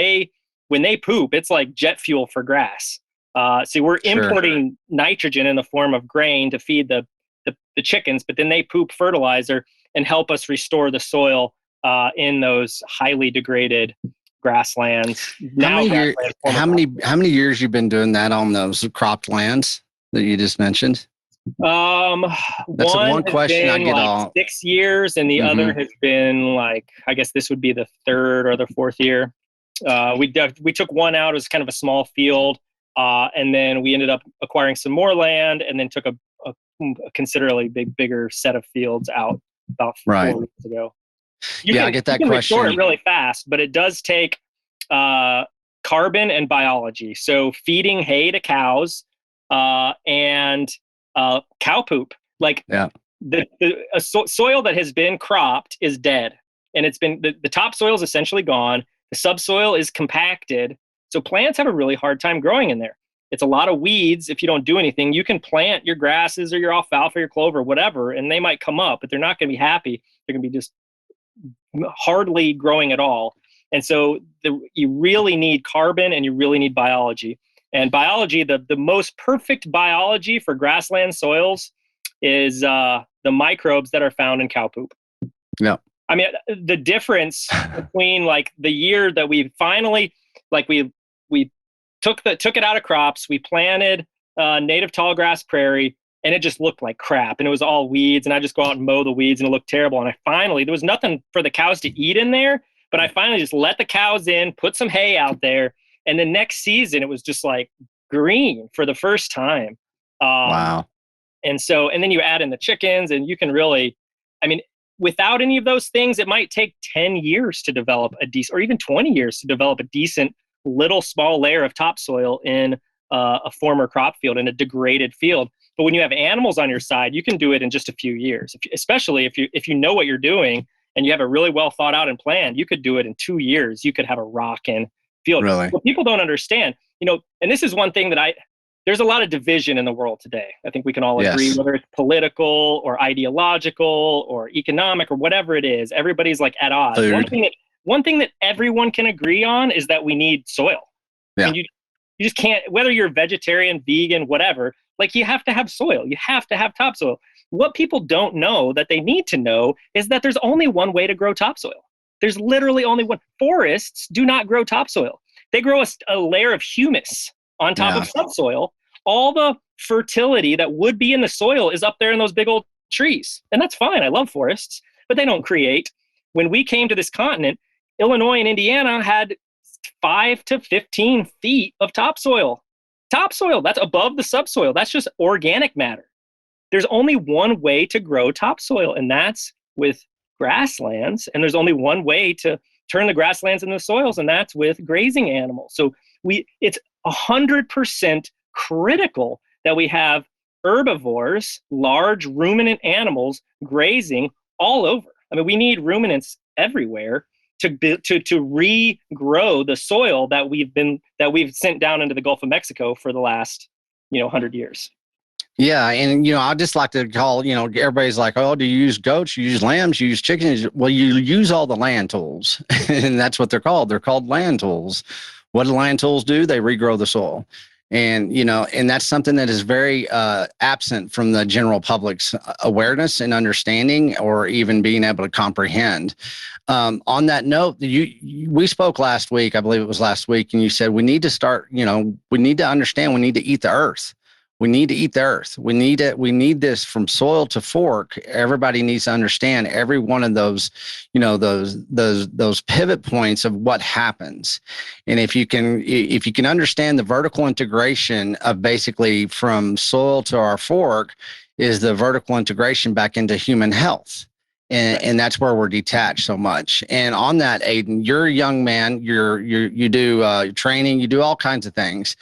When they poop, it's like jet fuel for grass. So we're importing nitrogen in the form of grain to feed the chickens, but then they poop fertilizer and help us restore the soil in those highly degraded grasslands. How many years you've been doing that on those cropped lands that you just mentioned? That's one question I get all 6 years, and the other has been like, I guess this would be the third or the fourth year. We took one out as kind of a small field, and then we ended up acquiring some more land, and then took a considerably bigger set of fields out about 4 weeks ago. I get that question. You can restore it really fast, but it does take carbon and biology. So feeding hay to cows and cow poop. Like the soil that has been cropped is dead, and it's been the topsoil is essentially gone. The subsoil is compacted, so plants have a really hard time growing in there. It's a lot of weeds. If you don't do anything, you can plant your grasses or your alfalfa, your clover, whatever, and they might come up, but they're not going to be happy. They're going to be just hardly growing at all. And so you really need carbon and you really need biology. And biology, the most perfect biology for grassland soils is the microbes that are found in cow poop. Yeah. I mean, the difference between like the year that we finally, like we took it out of crops, we planted native tall grass prairie, and it just looked like crap. And it was all weeds, and I just go out and mow the weeds, and it looked terrible. And there was nothing for the cows to eat in there, but I finally just let the cows in, put some hay out there, and the next season it was just like green for the first time. Wow. And then you add in the chickens, and you can really, I mean, without any of those things, it might take 10 years to develop a decent, or even 20 years to develop a decent little small layer of topsoil in a former crop field, in a degraded field. But when you have animals on your side, you can do it in just a few years. Especially if you know what you're doing and you have a really well thought out and planned, you could do it in 2 years. You could have a rockin' field. Really? What people don't understand, and this is one thing that there's a lot of division in the world today. I think we can all agree, whether it's political or ideological or economic or whatever it is. Everybody's like at odds. One thing that everyone can agree on is that we need soil. Yeah. And you just can't, whether you're vegetarian, vegan, whatever, like you have to have soil. You have to have topsoil. What people don't know that they need to know is that there's only one way to grow topsoil. There's literally only one. Forests do not grow topsoil. They grow a layer of humus on top of subsoil. All the fertility that would be in the soil is up there in those big old trees. And that's fine. I love forests, but they don't create. When we came to this continent, Illinois and Indiana had 5 to 15 feet of topsoil. Topsoil, that's above the subsoil. That's just organic matter. There's only one way to grow topsoil, and that's with grasslands. And there's only one way to turn the grasslands into soils, and that's with grazing animals. So it's 100% critical that we have herbivores, large ruminant animals grazing all over. I mean, we need ruminants everywhere to regrow the soil that we've sent down into the Gulf of Mexico for the last 100 years. Yeah, and I just like to call, everybody's like, oh, do you use goats, you use lambs, you use chickens? Well, you use all the land tools, and that's what they're called. They're called land tools. What do land tools do? They regrow the soil. And, and that's something that is very absent from the general public's awareness and understanding, or even being able to comprehend. On that note, we spoke last week, I believe it was last week, and you said we need to start, we need to understand, we need to eat the earth. We need to eat the earth. We need this from soil to fork. Everybody needs to understand every one of those, those pivot points of what happens. And if you can understand the vertical integration of basically from soil to our fork is the vertical integration back into human health. And that's where we're detached so much. And on that, Aidan, you're a young man, you do training, you do all kinds of things.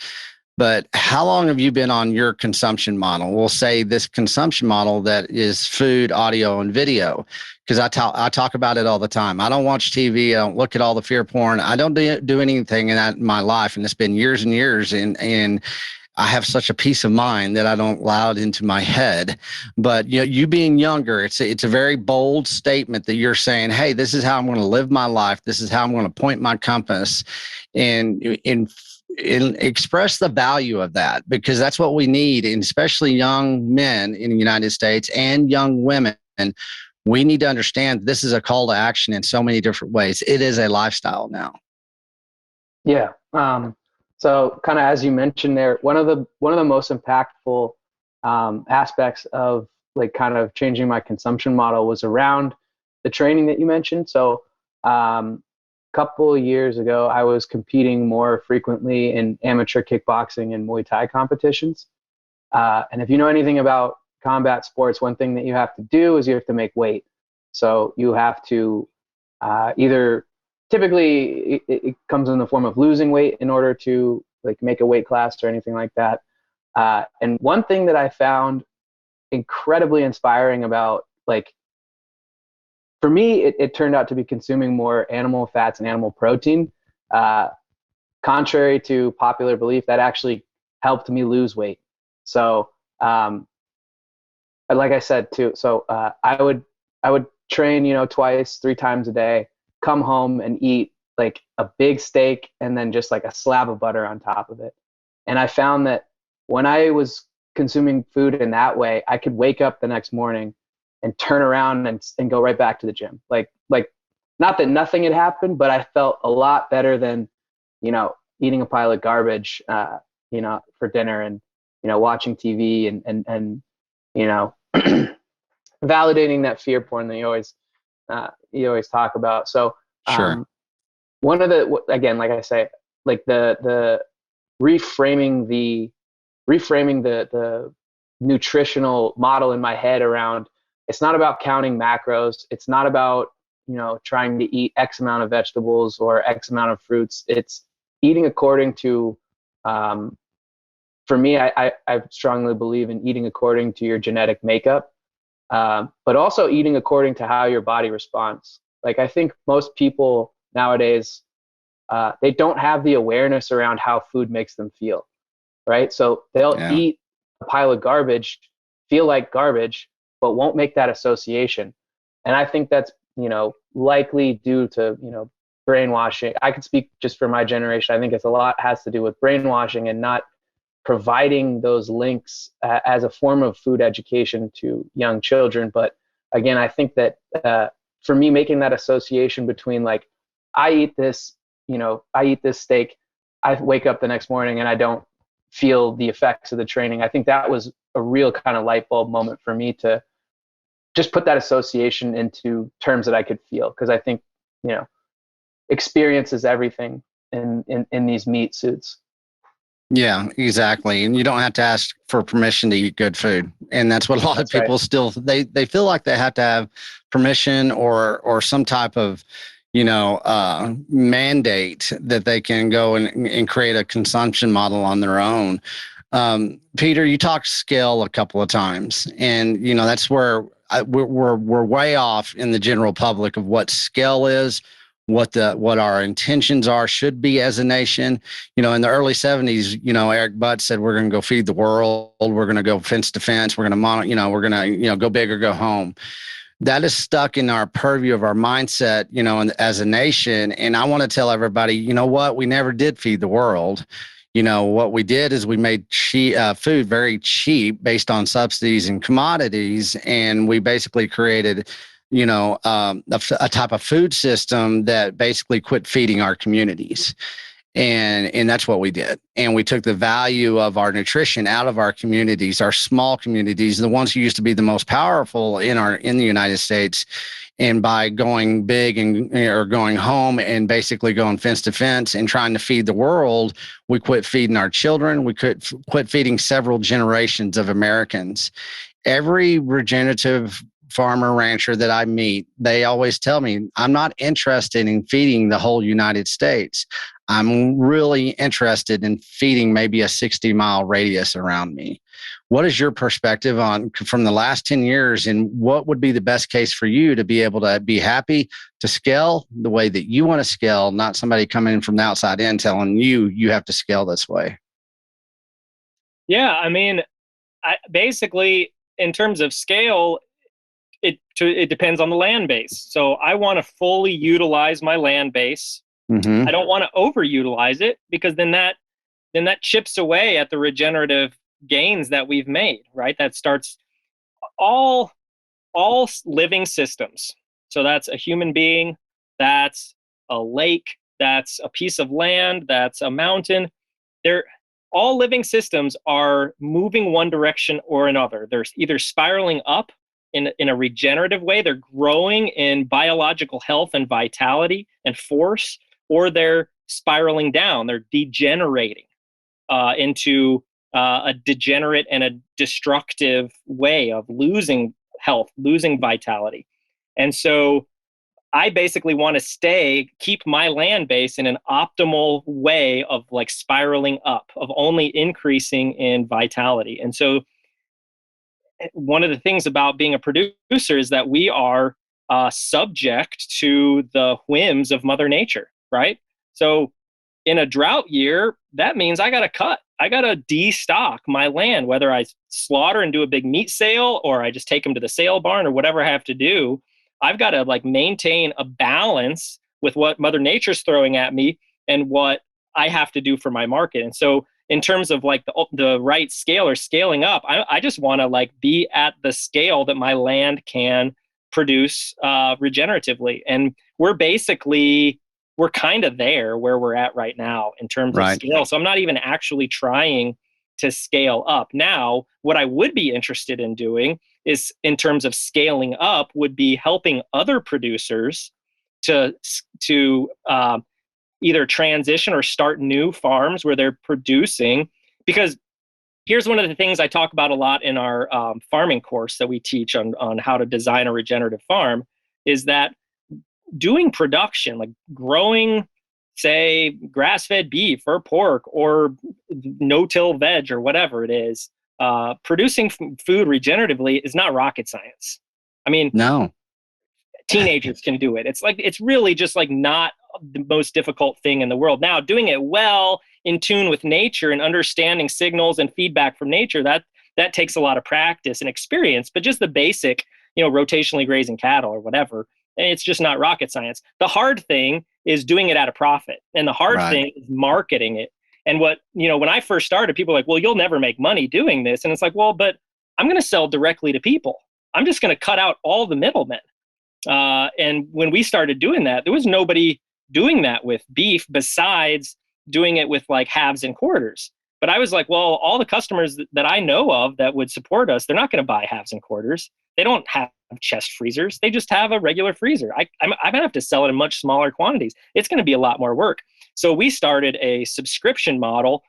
But how long have you been on your consumption model? We'll say this consumption model that is food, audio, and video, because I talk about it all the time. I don't watch TV. I don't look at all the fear porn. I don't do anything in that in my life, and it's been years and years. And I have such a peace of mind that I don't allow it into my head. But you being younger, it's a very bold statement that you're saying, hey, this is how I'm going to live my life. This is how I'm going to point my compass, and express the value of that, because that's what we need, and especially young men in the United States and young women. We need to understand this is a call to action in so many different ways. It is a lifestyle now. Yeah. So kind of as you mentioned there, one of the most impactful aspects of like kind of changing my consumption model was around the training that you mentioned. So couple of years ago, I was competing more frequently in amateur kickboxing and Muay Thai competitions. And if you know anything about combat sports, one thing that you have to do is you have to make weight. So you have to either, typically it comes in the form of losing weight in order to like make a weight class or anything like that. And one thing that I found incredibly inspiring about, like, for me, it turned out to be consuming more animal fats and animal protein. Contrary to popular belief, that actually helped me lose weight. So, like I said too, so I would train, twice, 3 times a day, come home and eat like a big steak and then just like a slab of butter on top of it. And I found that when I was consuming food in that way, I could wake up the next morning and turn around and go right back to the gym. Like not that nothing had happened, but I felt a lot better than, eating a pile of garbage, for dinner and, watching TV and validating that fear porn that you always talk about. So, sure. One of the, again, like I say, like the reframing the nutritional model in my head around, it's not about counting macros. It's not about, trying to eat X amount of vegetables or X amount of fruits. It's eating according to, for me, I strongly believe in eating according to your genetic makeup, but also eating according to how your body responds. Like, I think most people nowadays, they don't have the awareness around how food makes them feel, right? So they'll eat a pile of garbage, feel like garbage, but won't make that association. And I think that's, likely due to, brainwashing. I could speak just for my generation. I think it's a lot has to do with brainwashing and not providing those links as a form of food education to young children. But again, I think that for me, making that association between like, I eat this steak, I wake up the next morning and I don't feel the effects of the training. I think that was a real kind of light bulb moment for me to just put that association into terms that I could feel. Cause I think, experience is everything in these meat suits. Yeah, exactly. And you don't have to ask for permission to eat good food. And that's what a lot of people still, they feel like they have to have permission or some type of, mandate that they can go and create a consumption model on their own. Peter, you talked scale a couple of times, and that's where we're way off in the general public of what scale is, what our intentions should be as a nation. In the early 70s, Eric Butt said, we're going to go feed the world. We're going to go fence to fence. We're going to we're going to, go big or go home. That is stuck in our purview of our mindset, as a nation. And I want to tell everybody, what? We never did feed the world. What we did is we made food very cheap based on subsidies and commodities. And we basically created, a type of food system that basically quit feeding our communities. And that's what we did. And we took the value of our nutrition out of our communities, our small communities, the ones who used to be the most powerful in the United States. And by going big or going home and basically going fence to fence and trying to feed the world, we quit feeding our children. We quit feeding several generations of Americans. Every regenerative farmer rancher that I meet, they always tell me, I'm not interested in feeding the whole United States. I'm really interested in feeding maybe a 60-mile radius around me. What is your perspective from the last 10 years, and what would be the best case for you to be able to be happy to scale the way that you want to scale, not somebody coming in from the outside in telling you have to scale this way? Yeah, I mean, basically, in terms of scale, it depends on the land base. So I want to fully utilize my land base. Mm-hmm. I don't want to overutilize it, because then that chips away at the regenerative gains that we've made, right? That starts all living systems. So that's a human being, that's a lake, that's a piece of land, that's a mountain. All living systems are moving one direction or another. They're either spiraling up in a regenerative way, they're growing in biological health and vitality and force, or they're spiraling down, they're degenerating into a degenerate and a destructive way of losing health, losing vitality. And so I basically want to keep my land base in an optimal way of like spiraling up, of only increasing in vitality. And so one of the things about being a producer is that we are subject to the whims of Mother Nature, right? So in a drought year, that means I got to cut. I got to destock my land, whether I slaughter and do a big meat sale, or I just take them to the sale barn, or whatever I have to do. I've got to like maintain a balance with what Mother Nature's throwing at me and what I have to do for my market. And so in terms of like the right scale or scaling up, I just want to like be at the scale that my land can produce regeneratively. And we're kind of there where we're at right now in terms of scale. So I'm not even actually trying to scale up. Now, what I would be interested in doing is, in terms of scaling up, would be helping other producers to either transition or start new farms where they're producing. Because here's one of the things I talk about a lot in our farming course that we teach on how to design a regenerative farm, is that doing production, like growing, say, grass-fed beef or pork or no-till veg or whatever it is, producing food regeneratively is not rocket science. I mean, no, teenagers can do it. It's really just like not the most difficult thing in the world. Now, doing it well, in tune with nature and understanding signals and feedback from nature, that takes a lot of practice and experience. But just the basic, rotationally grazing cattle or whatever, it's just not rocket science. The hard thing is doing it at a profit, and the hard thing is marketing it. And when I first started, people were like, well, you'll never make money doing this. And it's like, well, but I'm going to sell directly to people. I'm just going to cut out all the middlemen. And when we started doing that, there was nobody doing that with beef besides doing it with like halves and quarters. But I was like, well, all the customers that I know of that would support us, they're not going to buy halves and quarters. They don't have chest freezers. They just have a regular freezer. I'm going to have to sell it in much smaller quantities. It's going to be a lot more work. So we started a subscription model.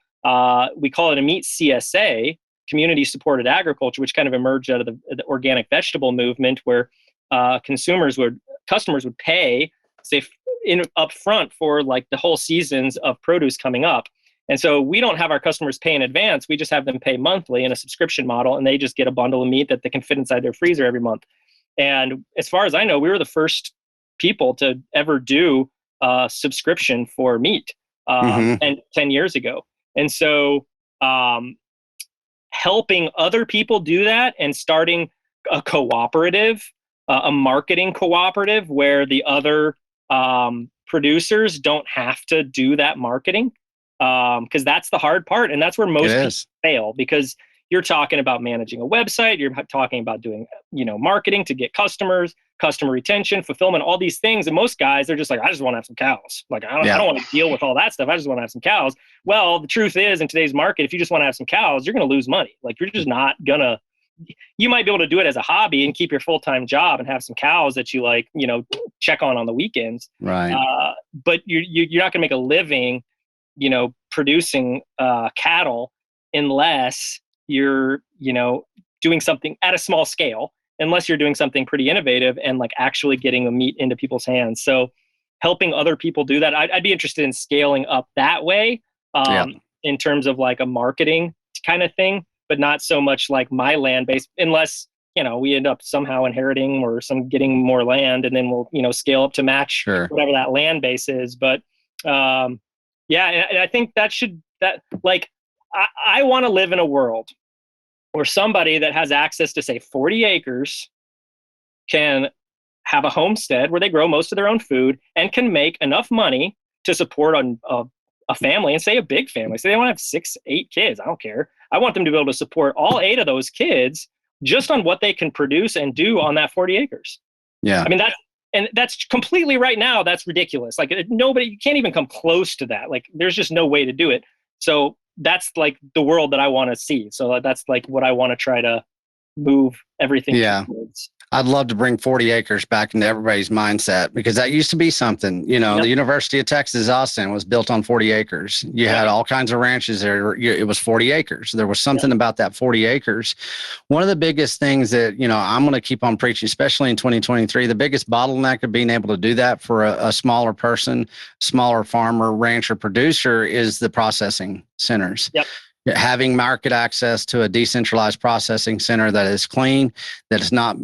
We call it a meat CSA, community supported agriculture, which kind of emerged out of the organic vegetable movement, where customers would pay, say, up front for like the whole seasons of produce coming up. And so we don't have our customers pay in advance. We just have them pay monthly in a subscription model, and they just get a bundle of meat that they can fit inside their freezer every month. And as far as I know, we were the first people to ever do a subscription for meat and 10 years ago. And so helping other people do that and starting a cooperative, a marketing cooperative where the other producers don't have to do that marketing, because that's the hard part. And that's where most people fail, because you're talking about managing a website, you're talking about doing, marketing to get customers, customer retention, fulfillment, all these things. And most guys, they're just like, I just want to have some cows. Like, I don't want to deal with all that stuff. I just want to have some cows. Well, the truth is, in today's market, if you just want to have some cows, you're going to lose money. Like, you're just not going to. You might be able to do it as a hobby and keep your full-time job and have some cows that you check on the weekends. Right. But you're not going to make a living, producing cattle unless you're, doing something at a small scale, unless you're doing something pretty innovative and like actually getting the meat into people's hands. So helping other people do that, I'd be interested in scaling up that way in terms of like a marketing kind of thing, but not so much like my land base, unless, we end up somehow inheriting or getting more land, and then we'll, scale up to match whatever that land base is. But and I think I want to live in a world where somebody that has access to, say, 40 acres can have a homestead where they grow most of their own food and can make enough money to support a family, and say a big family. Say they want to have 6, 8 kids. I don't care. I want them to be able to support all 8 of those kids just on what they can produce and do on that 40 acres. Yeah. I mean, that's completely right now. That's ridiculous. Like, you can't even come close to that. Like, there's just no way to do it. So that's like the world that I want to see. So that's like what I want to try to move everything towards. I'd love to bring 40 acres back into everybody's mindset, because that used to be something. The University of Texas, Austin was built on 40 acres. You had all kinds of ranches there. It was 40 acres. There was something about that 40 acres. One of the biggest things that, I'm going to keep on preaching, especially in 2023, the biggest bottleneck of being able to do that for a smaller person, smaller farmer, rancher, producer is the processing centers. Yep. Having market access to a decentralized processing center that is clean, that is not,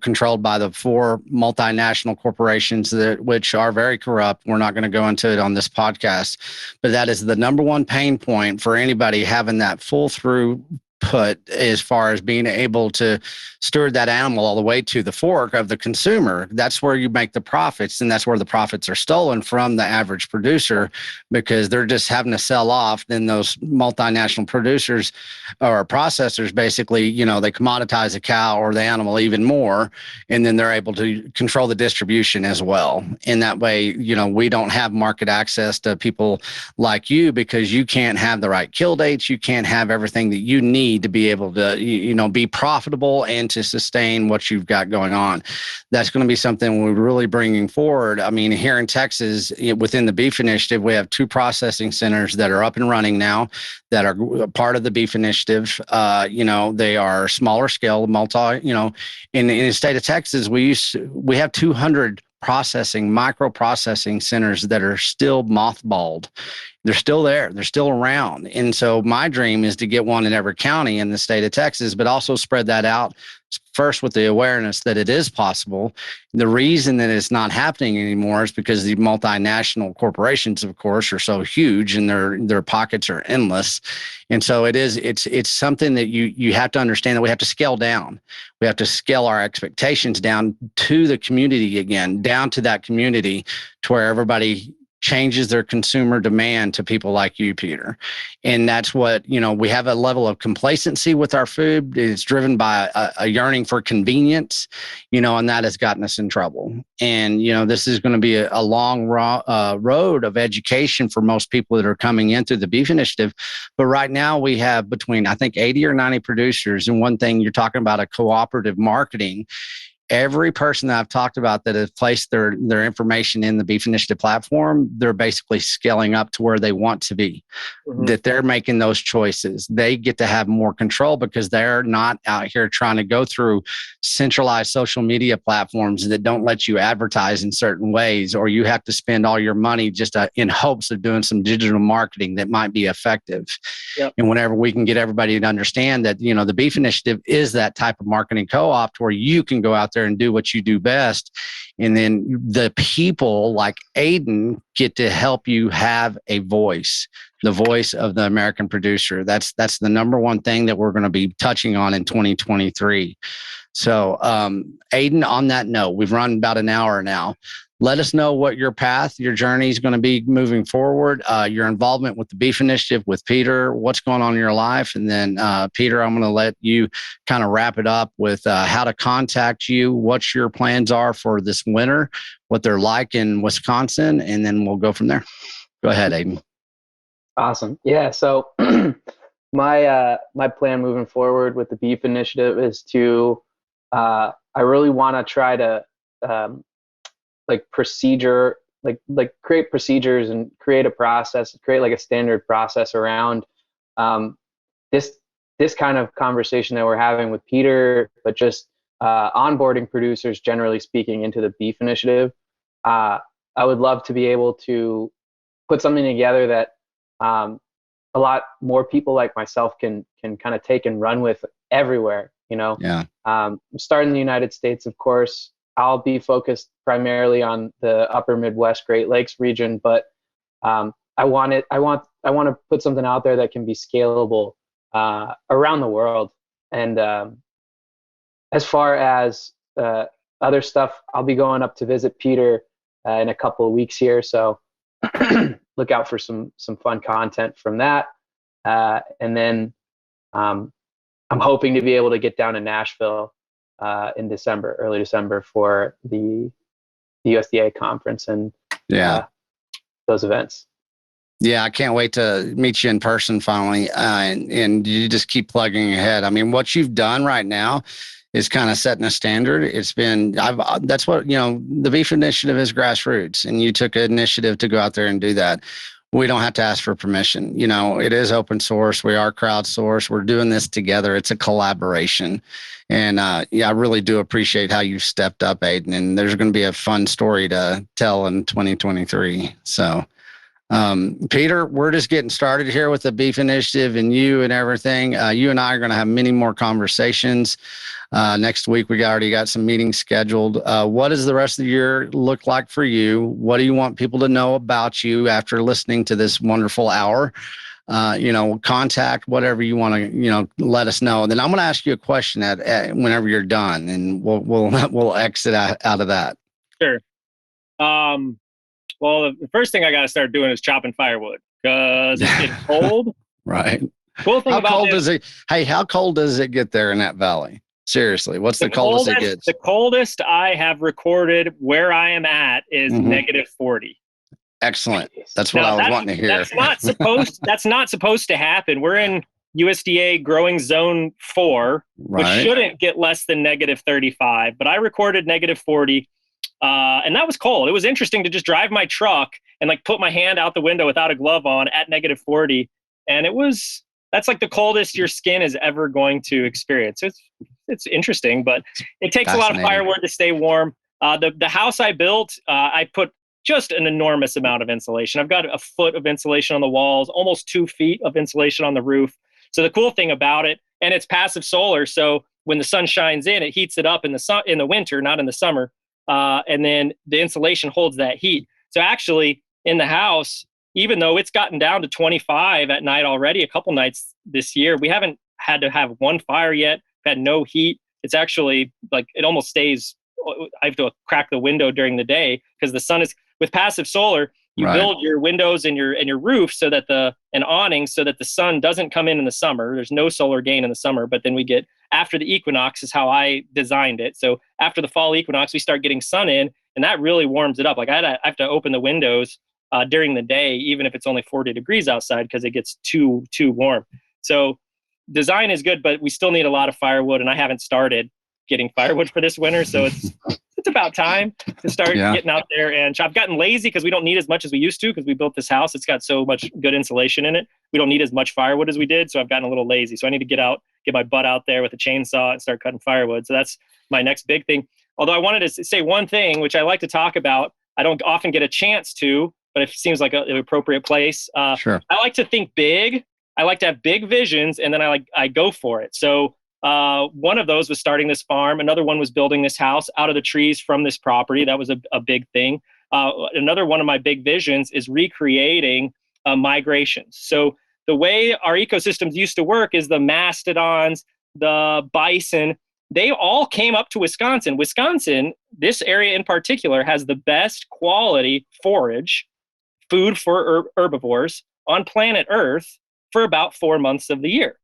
controlled by the 4 multinational corporations which are very corrupt. We're not going to go into it on this podcast, but that is the number one pain point for anybody having that full through put, as far as being able to steward that animal all the way to the fork of the consumer. That's where you make the profits, and that's where the profits are stolen from the average producer, because they're just having to sell off. Then those multinational producers or processors basically, they commoditize the cow or the animal even more, and then they're able to control the distribution as well. In that way, we don't have market access to people like you, because you can't have the right kill dates. You can't have everything that you need to be able to, be profitable and to sustain what you've got going on. That's going to be something we're really bringing forward. I mean, here in Texas, within the Beef Initiative, we have 2 processing centers that are up and running now that are part of the Beef Initiative. They are smaller scale, in the state of Texas, we have 200 micro processing centers that are still mothballed. They're still there. They're still around. And so my dream is to get one in every county in the state of Texas, but also spread that out first with the awareness that it is possible. The reason that it's not happening anymore is because the multinational corporations, of course, are so huge, and their pockets are endless. And so it's something that you have to understand, that we have to scale down. We have to scale our expectations down to the community again, down to that community, to where everybody changes their consumer demand to people like you, Peter. And that's what, we have a level of complacency with our food. It's driven by a yearning for convenience, and that has gotten us in trouble. And, this is going to be a long road of education for most people that are coming in through the Beef Initiative. But right now we have between, I think, 80 or 90 producers. And one thing, you're talking about a cooperative marketing. Every person that I've talked about that has placed their information in the Beef Initiative platform, they're basically scaling up to where they want to be, that they're making those choices. They get to have more control because they're not out here trying to go through centralized social media platforms that don't let you advertise in certain ways, or you have to spend all your money just in hopes of doing some digital marketing that might be effective. Yep. And whenever we can get everybody to understand that, the Beef Initiative is that type of marketing co-op where you can go out there and do what you do best. And then the people like Aidan get to help you have a voice, the voice of the American producer. That's the number one thing that we're going to be touching on in 2023. So, Aidan, on that note, we've run about an hour now. Let us know what your path, your journey is going to be moving forward, your involvement with the Beef Initiative, with Peter, what's going on in your life. And then, Peter, I'm going to let you kind of wrap it up with how to contact you, what your plans are for this winter, what they're like in Wisconsin, and then we'll go from there. Go ahead, Aidan. Awesome. Yeah. So my plan moving forward with the Beef Initiative is to, I really want to try to, create procedures and create a process, create like a standard process around this kind of conversation that we're having with Peter, but just onboarding producers, generally speaking, into the Beef Initiative. I would love to be able to put something together that a lot more people like myself can kind of take and run with everywhere. Yeah. Starting in the United States, of course. I'll be focused primarily on the upper Midwest Great Lakes region, but I want to put something out there that can be scalable around the world. And as far as other stuff, I'll be going up to visit Peter in a couple of weeks here, so look out for some fun content from that. And then I'm hoping to be able to get down to Nashville in December, early December, for the USDA conference and those events. Yeah, I can't wait to meet you in person finally. And you just keep plugging ahead. I mean, what you've done right now is kind of setting a standard. That's what, the Beef Initiative is grassroots, and you took an initiative to go out there and do that. We don't have to ask for permission. It is open source. We are crowdsourced. We're doing this together. It's a collaboration. And I really do appreciate how you stepped up, Aidan. And there's going to be a fun story to tell in 2023. So, Peter, we're just getting started here with the Beef Initiative and you and everything. You and I are going to have many more conversations. Next week, we already got some meetings scheduled. What does the rest of the year look like for you? What do you want people to know about you after listening to this wonderful hour? Contact whatever you want to, let us know. And then I'm going to ask you a question at whenever you're done, and we'll exit out of that. Sure. Well, the first thing I got to start doing is chopping firewood because it's getting cold. Right. Cool thing how about cold this, does it? Hey, how cold does it get there in that valley? Seriously, what's the coldest it gets? The coldest I have recorded where I am at is negative 40. Excellent. That's what I was wanting to hear. That's not supposed to happen. We're in USDA growing zone 4, which shouldn't get less than negative 35. But I recorded negative 40. And that was cold. It was interesting to just drive my truck and put my hand out the window without a glove on at negative 40. And that's like the coldest your skin is ever going to experience. It's interesting, but it takes a lot of firewood to stay warm. The house I built, I put just an enormous amount of insulation. I've got a foot of insulation on the walls, almost 2 feet of insulation on the roof. So the cool thing about it, and it's passive solar. So when the sun shines in, it heats it up in the winter, not in the summer. And then the insulation holds that heat. So actually in the house, even though it's gotten down to 25 at night already, a couple nights this year, we haven't had to have one fire yet, had no heat. It's actually it almost stays. I have to crack the window during the day because the sun is, with passive solar, You Right. build your windows and your roof so that an awning so that the sun doesn't come in the summer. There's no solar gain in the summer, but then we get after the equinox is how I designed it. So after the fall equinox, we start getting sun in, and that really warms it up. Like I have to open the windows during the day, even if it's only 40 degrees outside, because it gets too warm. So design is good, but we still need a lot of firewood, and I haven't started getting firewood for this winter. So it's about time to start getting out there. And I've gotten lazy because we don't need as much as we used to, because we built this house. It's got so much good insulation in it. We don't need as much firewood as we did. So I've gotten a little lazy. So I need to get my butt out there with a chainsaw and start cutting firewood. So that's my next big thing. Although I wanted to say one thing, which I like to talk about. I don't often get a chance to, but it seems like an appropriate place. Sure. I like to think big. I like to have big visions, and then I go for it. So one of those was starting this farm. Another one was building this house out of the trees from this property. That was a big thing. Another one of my big visions is recreating migrations. So the way our ecosystems used to work is the mastodons, the bison, they all came up to Wisconsin. Wisconsin, this area in particular, has the best quality forage, food for herbivores on planet Earth for about 4 months of the year.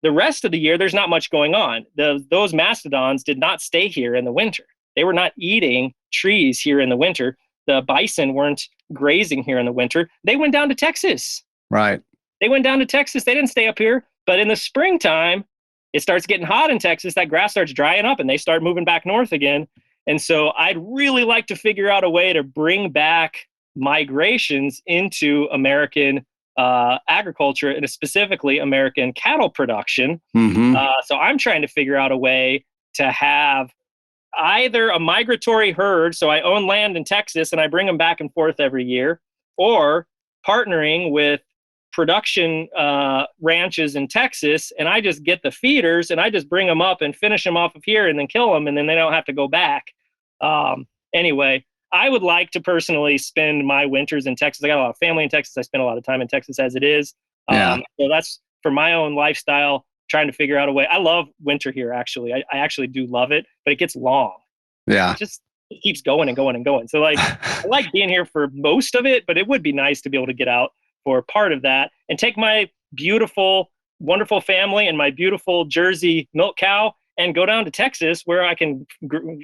The rest of the year, there's not much going on. Those mastodons did not stay here in the winter. They were not eating trees here in the winter. The bison weren't grazing here in the winter. They went down to Texas. Right. They went down to Texas. They didn't stay up here. But in the springtime, it starts getting hot in Texas. That grass starts drying up, and they start moving back north again. And so I'd really like to figure out a way to bring back migrations into American agriculture, and specifically American cattle production. Mm-hmm. So I'm trying to figure out a way to have either a migratory herd, so I own land in Texas and I bring them back and forth every year, or partnering with production ranches in Texas, and I just get the feeders and I just bring them up and finish them off of here and then kill them, and then they don't have to go back. Anyway, I would like to personally spend my winters in Texas. I got a lot of family in Texas. I spend a lot of time in Texas as it is. So that's for my own lifestyle, trying to figure out a way. I love winter here, actually. I actually do love it, but it gets long. Yeah. It keeps going and going and going. So like, I like being here for most of it, but it would be nice to be able to get out for part of that and take my beautiful, wonderful family and my beautiful Jersey milk cow and go down to Texas where I can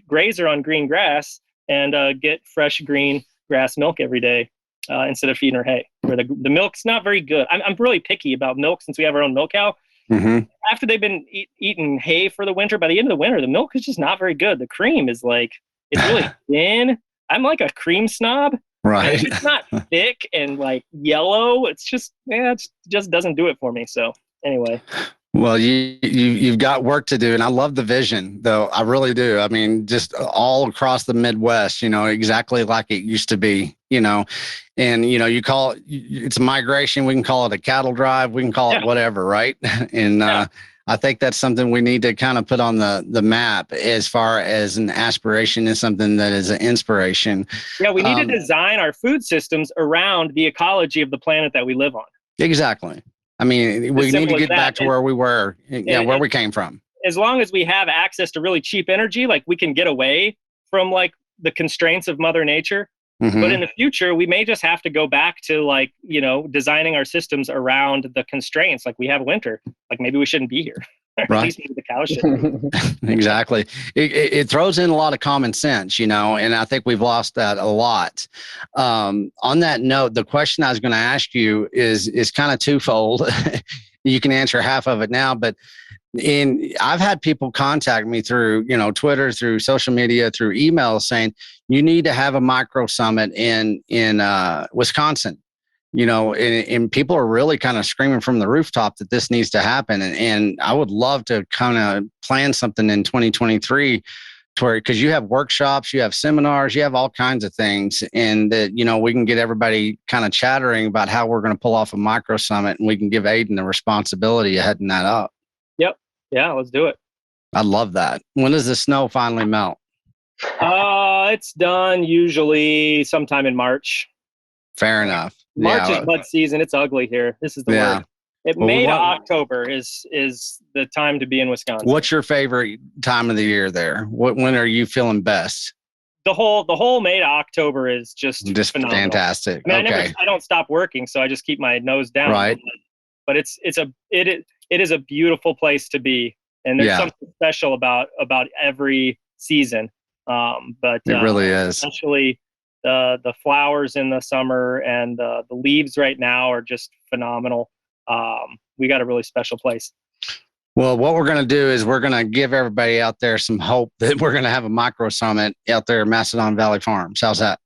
graze her on green grass and get fresh green grass milk every day instead of feeding her hay. Where the milk's not very good. I'm really picky about milk since we have our own milk cow. Mm-hmm. After they've been eating hay for the winter, by the end of the winter, the milk is just not very good. The cream is like, it's really thin. I'm like a cream snob. Right. It's not thick and like yellow. It's just, it just doesn't do it for me. So anyway. Well, you've got work to do, and I love the vision, though. I really do. I mean, just all across the Midwest, exactly like it used to be, and you call it's a migration. We can call it a cattle drive. We can call it whatever, right? And I think that's something we need to kind of put on the map as far as an aspiration is something that is an inspiration. Yeah, we need to design our food systems around the ecology of the planet that we live on. Exactly. I mean, we need to get back to where we were, where we came from. As long as we have access to really cheap energy, like we can get away from like the constraints of Mother Nature. Mm-hmm. But in the future, we may just have to go back to like, designing our systems around the constraints. Like we have winter, like maybe we shouldn't be here. Right. At least maybe the cows should. Exactly. It throws in a lot of common sense, and I think we've lost that a lot. On that note, the question I was going to ask you is kind of twofold. You can answer half of it now, but I've had people contact me through, Twitter, through social media, through email saying, you need to have a micro summit in Wisconsin. And people are really kind of screaming from the rooftop that this needs to happen. And I would love to kind of plan something in 2023 because you have workshops, you have seminars, you have all kinds of things. And that, we can get everybody kind of chattering about how we're going to pull off a micro summit, and we can give Aidan the responsibility of heading that up. Yep. Yeah, let's do it. I love that. When does the snow finally melt? It's done usually sometime in March. Fair enough. March is mud season. It's ugly here. This is the word. May to October is the time to be in Wisconsin. What's your favorite time of the year there? When are you feeling best? the whole May to October is just phenomenal. Fantastic. I mean, okay. I don't stop working, so I just keep my nose down. Right. But it is a beautiful place to be, and there's something special about every season. But it really is. Especially the flowers in the summer and the leaves right now are just phenomenal. We got a really special place. Well, what we're going to do is we're going to give everybody out there some hope that we're going to have a micro summit out there at Mastodon Valley Farms. How's that?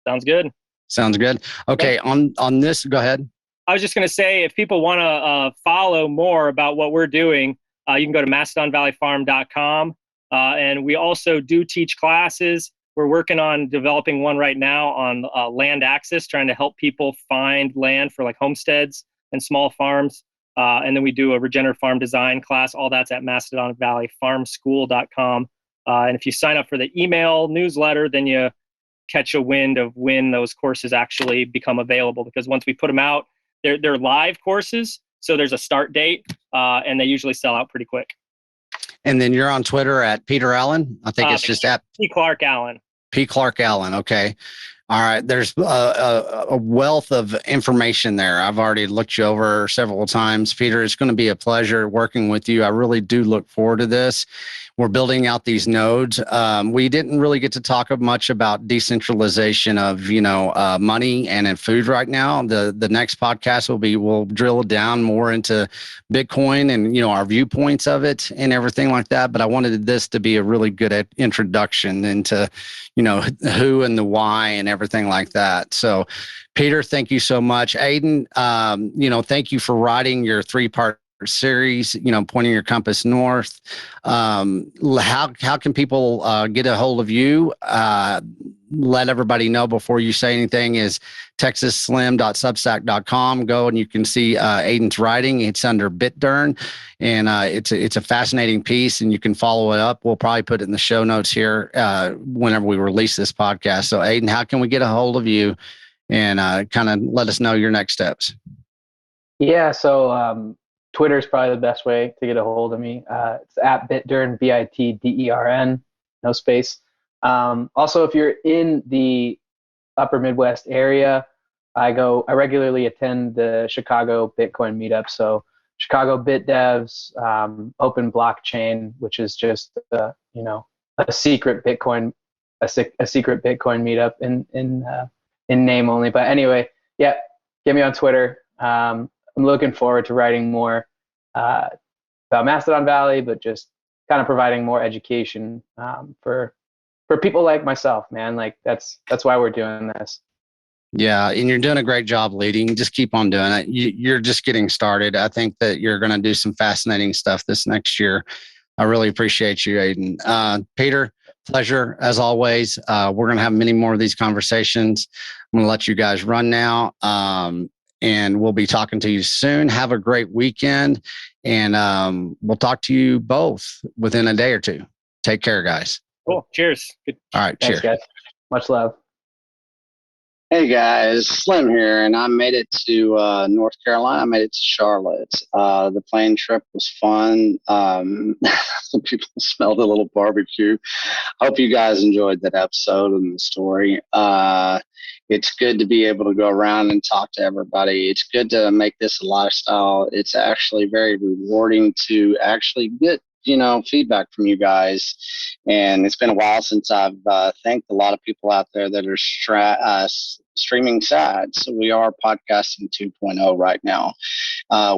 Sounds good. Sounds good. Okay. On this, go ahead. I was just going to say, if people want to follow more about what we're doing, you can go to mastodonvalleyfarm.com. And we also do teach classes. We're working on developing one right now on land access, trying to help people find land for like homesteads and small farms. And then we do a regenerative farm design class. All that's at mastodonvalleyfarmschool.com. And if you sign up for the email newsletter, then you catch a wind of when those courses actually become available. Because once we put them out, they're live courses. So there's a start date, and they usually sell out pretty quick. And then you're on Twitter at Peter Allen. I think it's just at P. Clark Allen. P. Clark Allen. Okay. All right. There's a wealth of information there. I've already looked you over several times. Peter, it's going to be a pleasure working with you. I really do look forward to this. We're building out these nodes. We didn't really get to talk much about decentralization of, money and in food right now. The next podcast we'll drill down more into Bitcoin and, our viewpoints of it and everything like that. But I wanted this to be a really good introduction into, who and the why and everything like that. So, Peter, thank you so much. Aidan, thank you for writing your 3-part series, pointing your compass north. How can people get a hold of you? Let everybody know before you say anything is texasslim.substack.com. Go and you can see Aidan's writing. It's under Bitdern, and it's a fascinating piece, and you can follow it up. We'll probably put it in the show notes here whenever we release this podcast. So, Aidan, how can we get a hold of you and kind of let us know your next steps? Yeah, so Twitter is probably the best way to get a hold of me. It's at Bitdern, Bitdern, no space. Also, if you're in the upper Midwest area, I regularly attend the Chicago Bitcoin meetup. So Chicago BitDevs, Open Blockchain, which is just a secret Bitcoin, a secret Bitcoin meetup in name only. But anyway, yeah, get me on Twitter. I'm looking forward to writing more about Mastodon Valley, but just kind of providing more education for people like myself, man. Like that's why we're doing this. Yeah, and you're doing a great job leading. Just keep on doing it. You're just getting started. I think that you're going to do some fascinating stuff this next year. I really appreciate you, Aidan. Peter, pleasure as always. We're going to have many more of these conversations. I'm going to let you guys run now. And we'll be talking to you soon. Have a great weekend. And we'll talk to you both within a day or two. Take care, guys. Cool. Cheers. Good. All right. Thanks, cheers. guys. Much love. Hey guys, Slim here, and I made it to North Carolina. I made it to Charlotte. The plane trip was fun. Some people smelled a little barbecue. Hope you guys enjoyed that episode and the story. It's good to be able to go around and talk to everybody. It's good to make this a lifestyle. It's actually very rewarding to actually get feedback from you guys. And it's been a while since I've thanked a lot of people out there that are streaming sides. So we are podcasting 2.0 right now.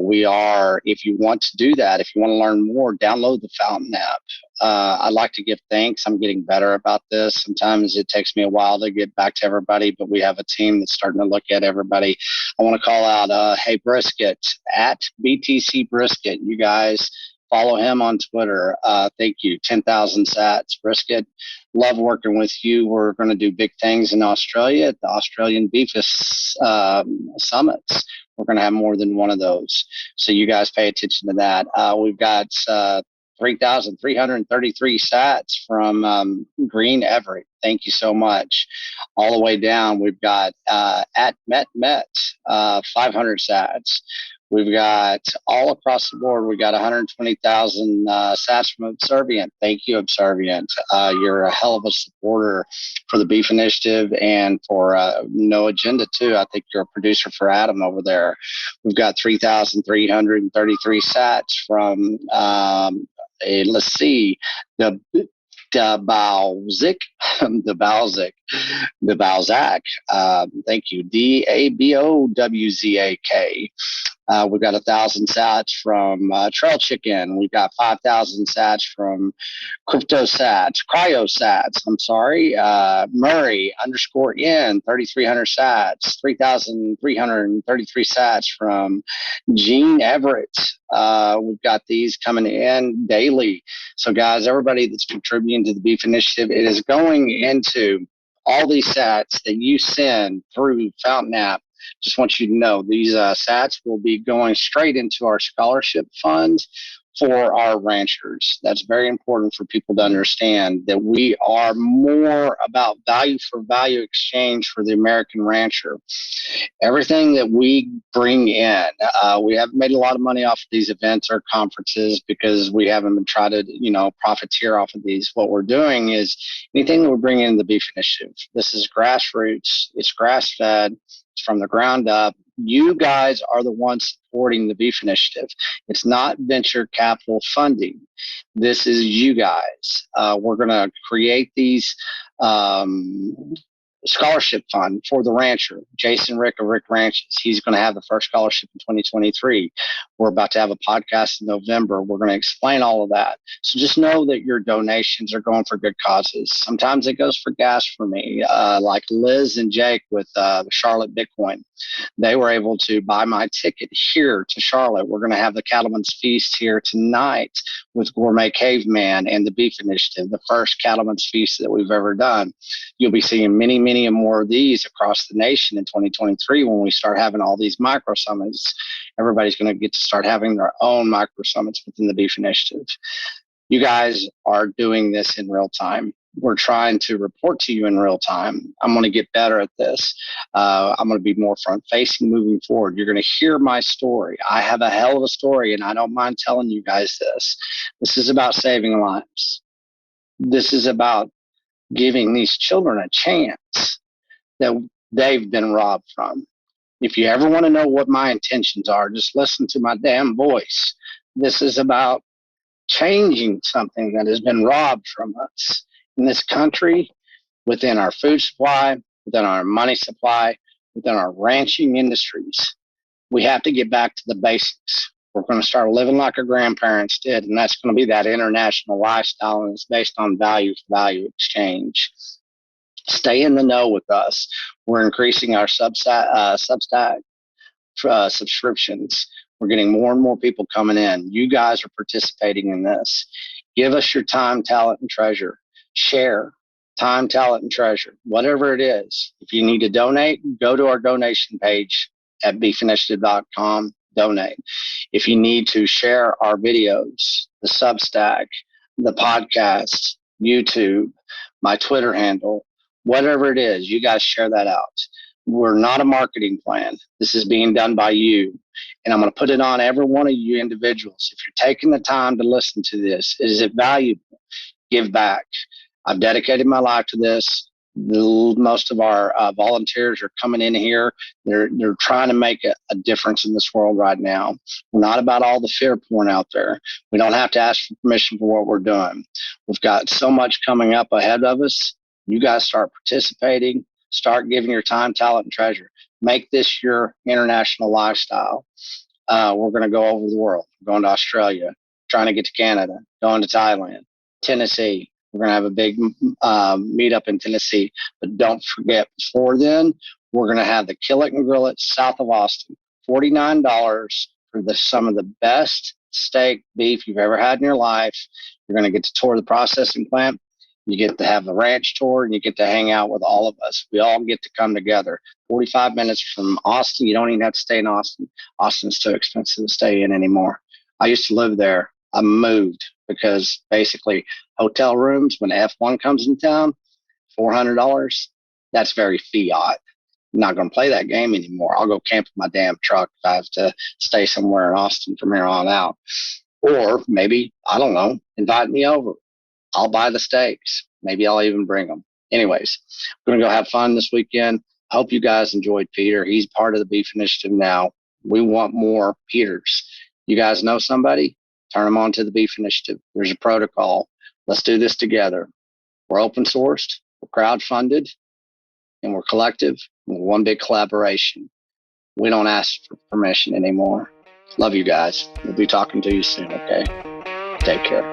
We are, if you want to do that, if you want to learn more, download the Fountain app. I like to give thanks. I'm getting better about this. Sometimes it takes me a while to get back to everybody, but we have a team that's starting to look at everybody. I want to call out, hey, Brisket, at BTC Brisket. You guys follow him on Twitter. Thank you. 10,000 sats. Brisket, love working with you. We're going to do big things in Australia at the Australian Beef Summits. We're going to have more than one of those. So you guys pay attention to that. We've got 3,333 sats from Green Everett. Thank you so much. All the way down, we've got at Met 500 sats. We've got all across the board. We got 120,000 sats from Observient. Thank you, Observient. You're a hell of a supporter for the Beef Initiative and for No Agenda too. I think you're a producer for Adam over there. We've got 3,333 sats from let's see, the Balzic, the Balzac. Thank you, DABOWZAK. We've got 1,000 sats from Trail Chicken. We've got 5,000 sats from Cryosats. I'm sorry. Murray _N, 3,300 sats. 3,333 sats from Gene Everett. We've got these coming in daily. So, guys, everybody that's contributing to the Beef Initiative, it is going into all these sats that you send through Fountain App. Just want you to know these sats will be going straight into our scholarship fund for our ranchers. That's very important for people to understand, that we are more about value for value exchange for the American rancher. Everything that we bring in, we haven't made a lot of money off of these events or conferences because we haven't been trying to, profiteer off of these. What we're doing is anything that we bring in the Beef Initiative. This is grassroots. It's grass fed. It's from the ground up. You guys are the ones supporting the Beef Initiative. It's not venture capital funding. This is you guys. We're going to create these scholarship fund for the rancher, Jason Rick of Rick Ranches. He's going to have the first scholarship in 2023. We're about to have a podcast in November. We're going to explain all of that. So just know that your donations are going for good causes. Sometimes it goes for gas for me, like Liz and Jake with Charlotte Bitcoin. They were able to buy my ticket here to Charlotte. We're going to have the Cattlemans Feast here tonight with Gourmet Caveman and the Beef Initiative, the first Cattlemans Feast that we've ever done. You'll be seeing many more of these across the nation in 2023 when we start having all these micro summits. Everybody's going to get to start having their own micro summits within the Beef Initiative. You guys are doing this in real time. We're trying to report to you in real time. I'm going to get better at this. I'm going to be more front facing moving forward. You're going to hear my story. I have a hell of a story, and I don't mind telling you guys this. This is about saving lives. This is about giving these children a chance that they've been robbed from. If you ever want to know what my intentions are, just listen to my damn voice. This is about changing something that has been robbed from us in this country, within our food supply, within our money supply, within our ranching industries. We have to get back to the basics. We're going to start living like our grandparents did, and that's going to be that international lifestyle, and it's based on value for value exchange. Stay in the know with us. We're increasing our Substack subscriptions. We're getting more and more people coming in. You guys are participating in this. Give us your time, talent, and treasure. Share time, talent, and treasure, whatever it is. If you need to donate, go to our donation page at beefinitiative.com. Donate. If you need to share our videos, the Substack, the podcast, YouTube, my Twitter handle, whatever it is, you guys share that out. We're not a marketing plan. This is being done by you. And I'm going to put it on every one of you individuals. If you're taking the time to listen to this, is it valuable? Give back. I've dedicated my life to this. Most of our volunteers are coming in here. They're trying to make a difference in this world right now. We're not about all the fear porn out there. We don't have to ask for permission for what we're doing. We've got so much coming up ahead of us. You guys start participating. Start giving your time, talent, and treasure. Make this your international lifestyle. We're going to go over the world. We're going to Australia, trying to get to Canada, going to Thailand, Tennessee. We're going to have a big meetup in Tennessee. But don't forget, before then, we're going to have the Kill It and Grill It south of Austin. $49 for some of the best steak beef you've ever had in your life. You're going to get to tour the processing plant. You get to have the ranch tour, and you get to hang out with all of us. We all get to come together. 45 minutes from Austin. You don't even have to stay in Austin. Austin's too expensive to stay in anymore. I used to live there. I moved because basically hotel rooms, when F1 comes in town, $400, that's very fiat. not going to play that game anymore. I'll go camp in my damn truck if I have to stay somewhere in Austin from here on out. Or maybe, I don't know, invite me over. I'll buy the steaks. Maybe I'll even bring them. Anyways, I'm going to go have fun this weekend. I hope you guys enjoyed Peter. He's part of the Beef Initiative now. We want more Peters. You guys know somebody? Turn them on to the Beef Initiative. There's a protocol. Let's do this together. We're open sourced, we're crowdfunded, and we're collective. We're one big collaboration. We don't ask for permission anymore. Love you guys. We'll be talking to you soon, okay? Take care.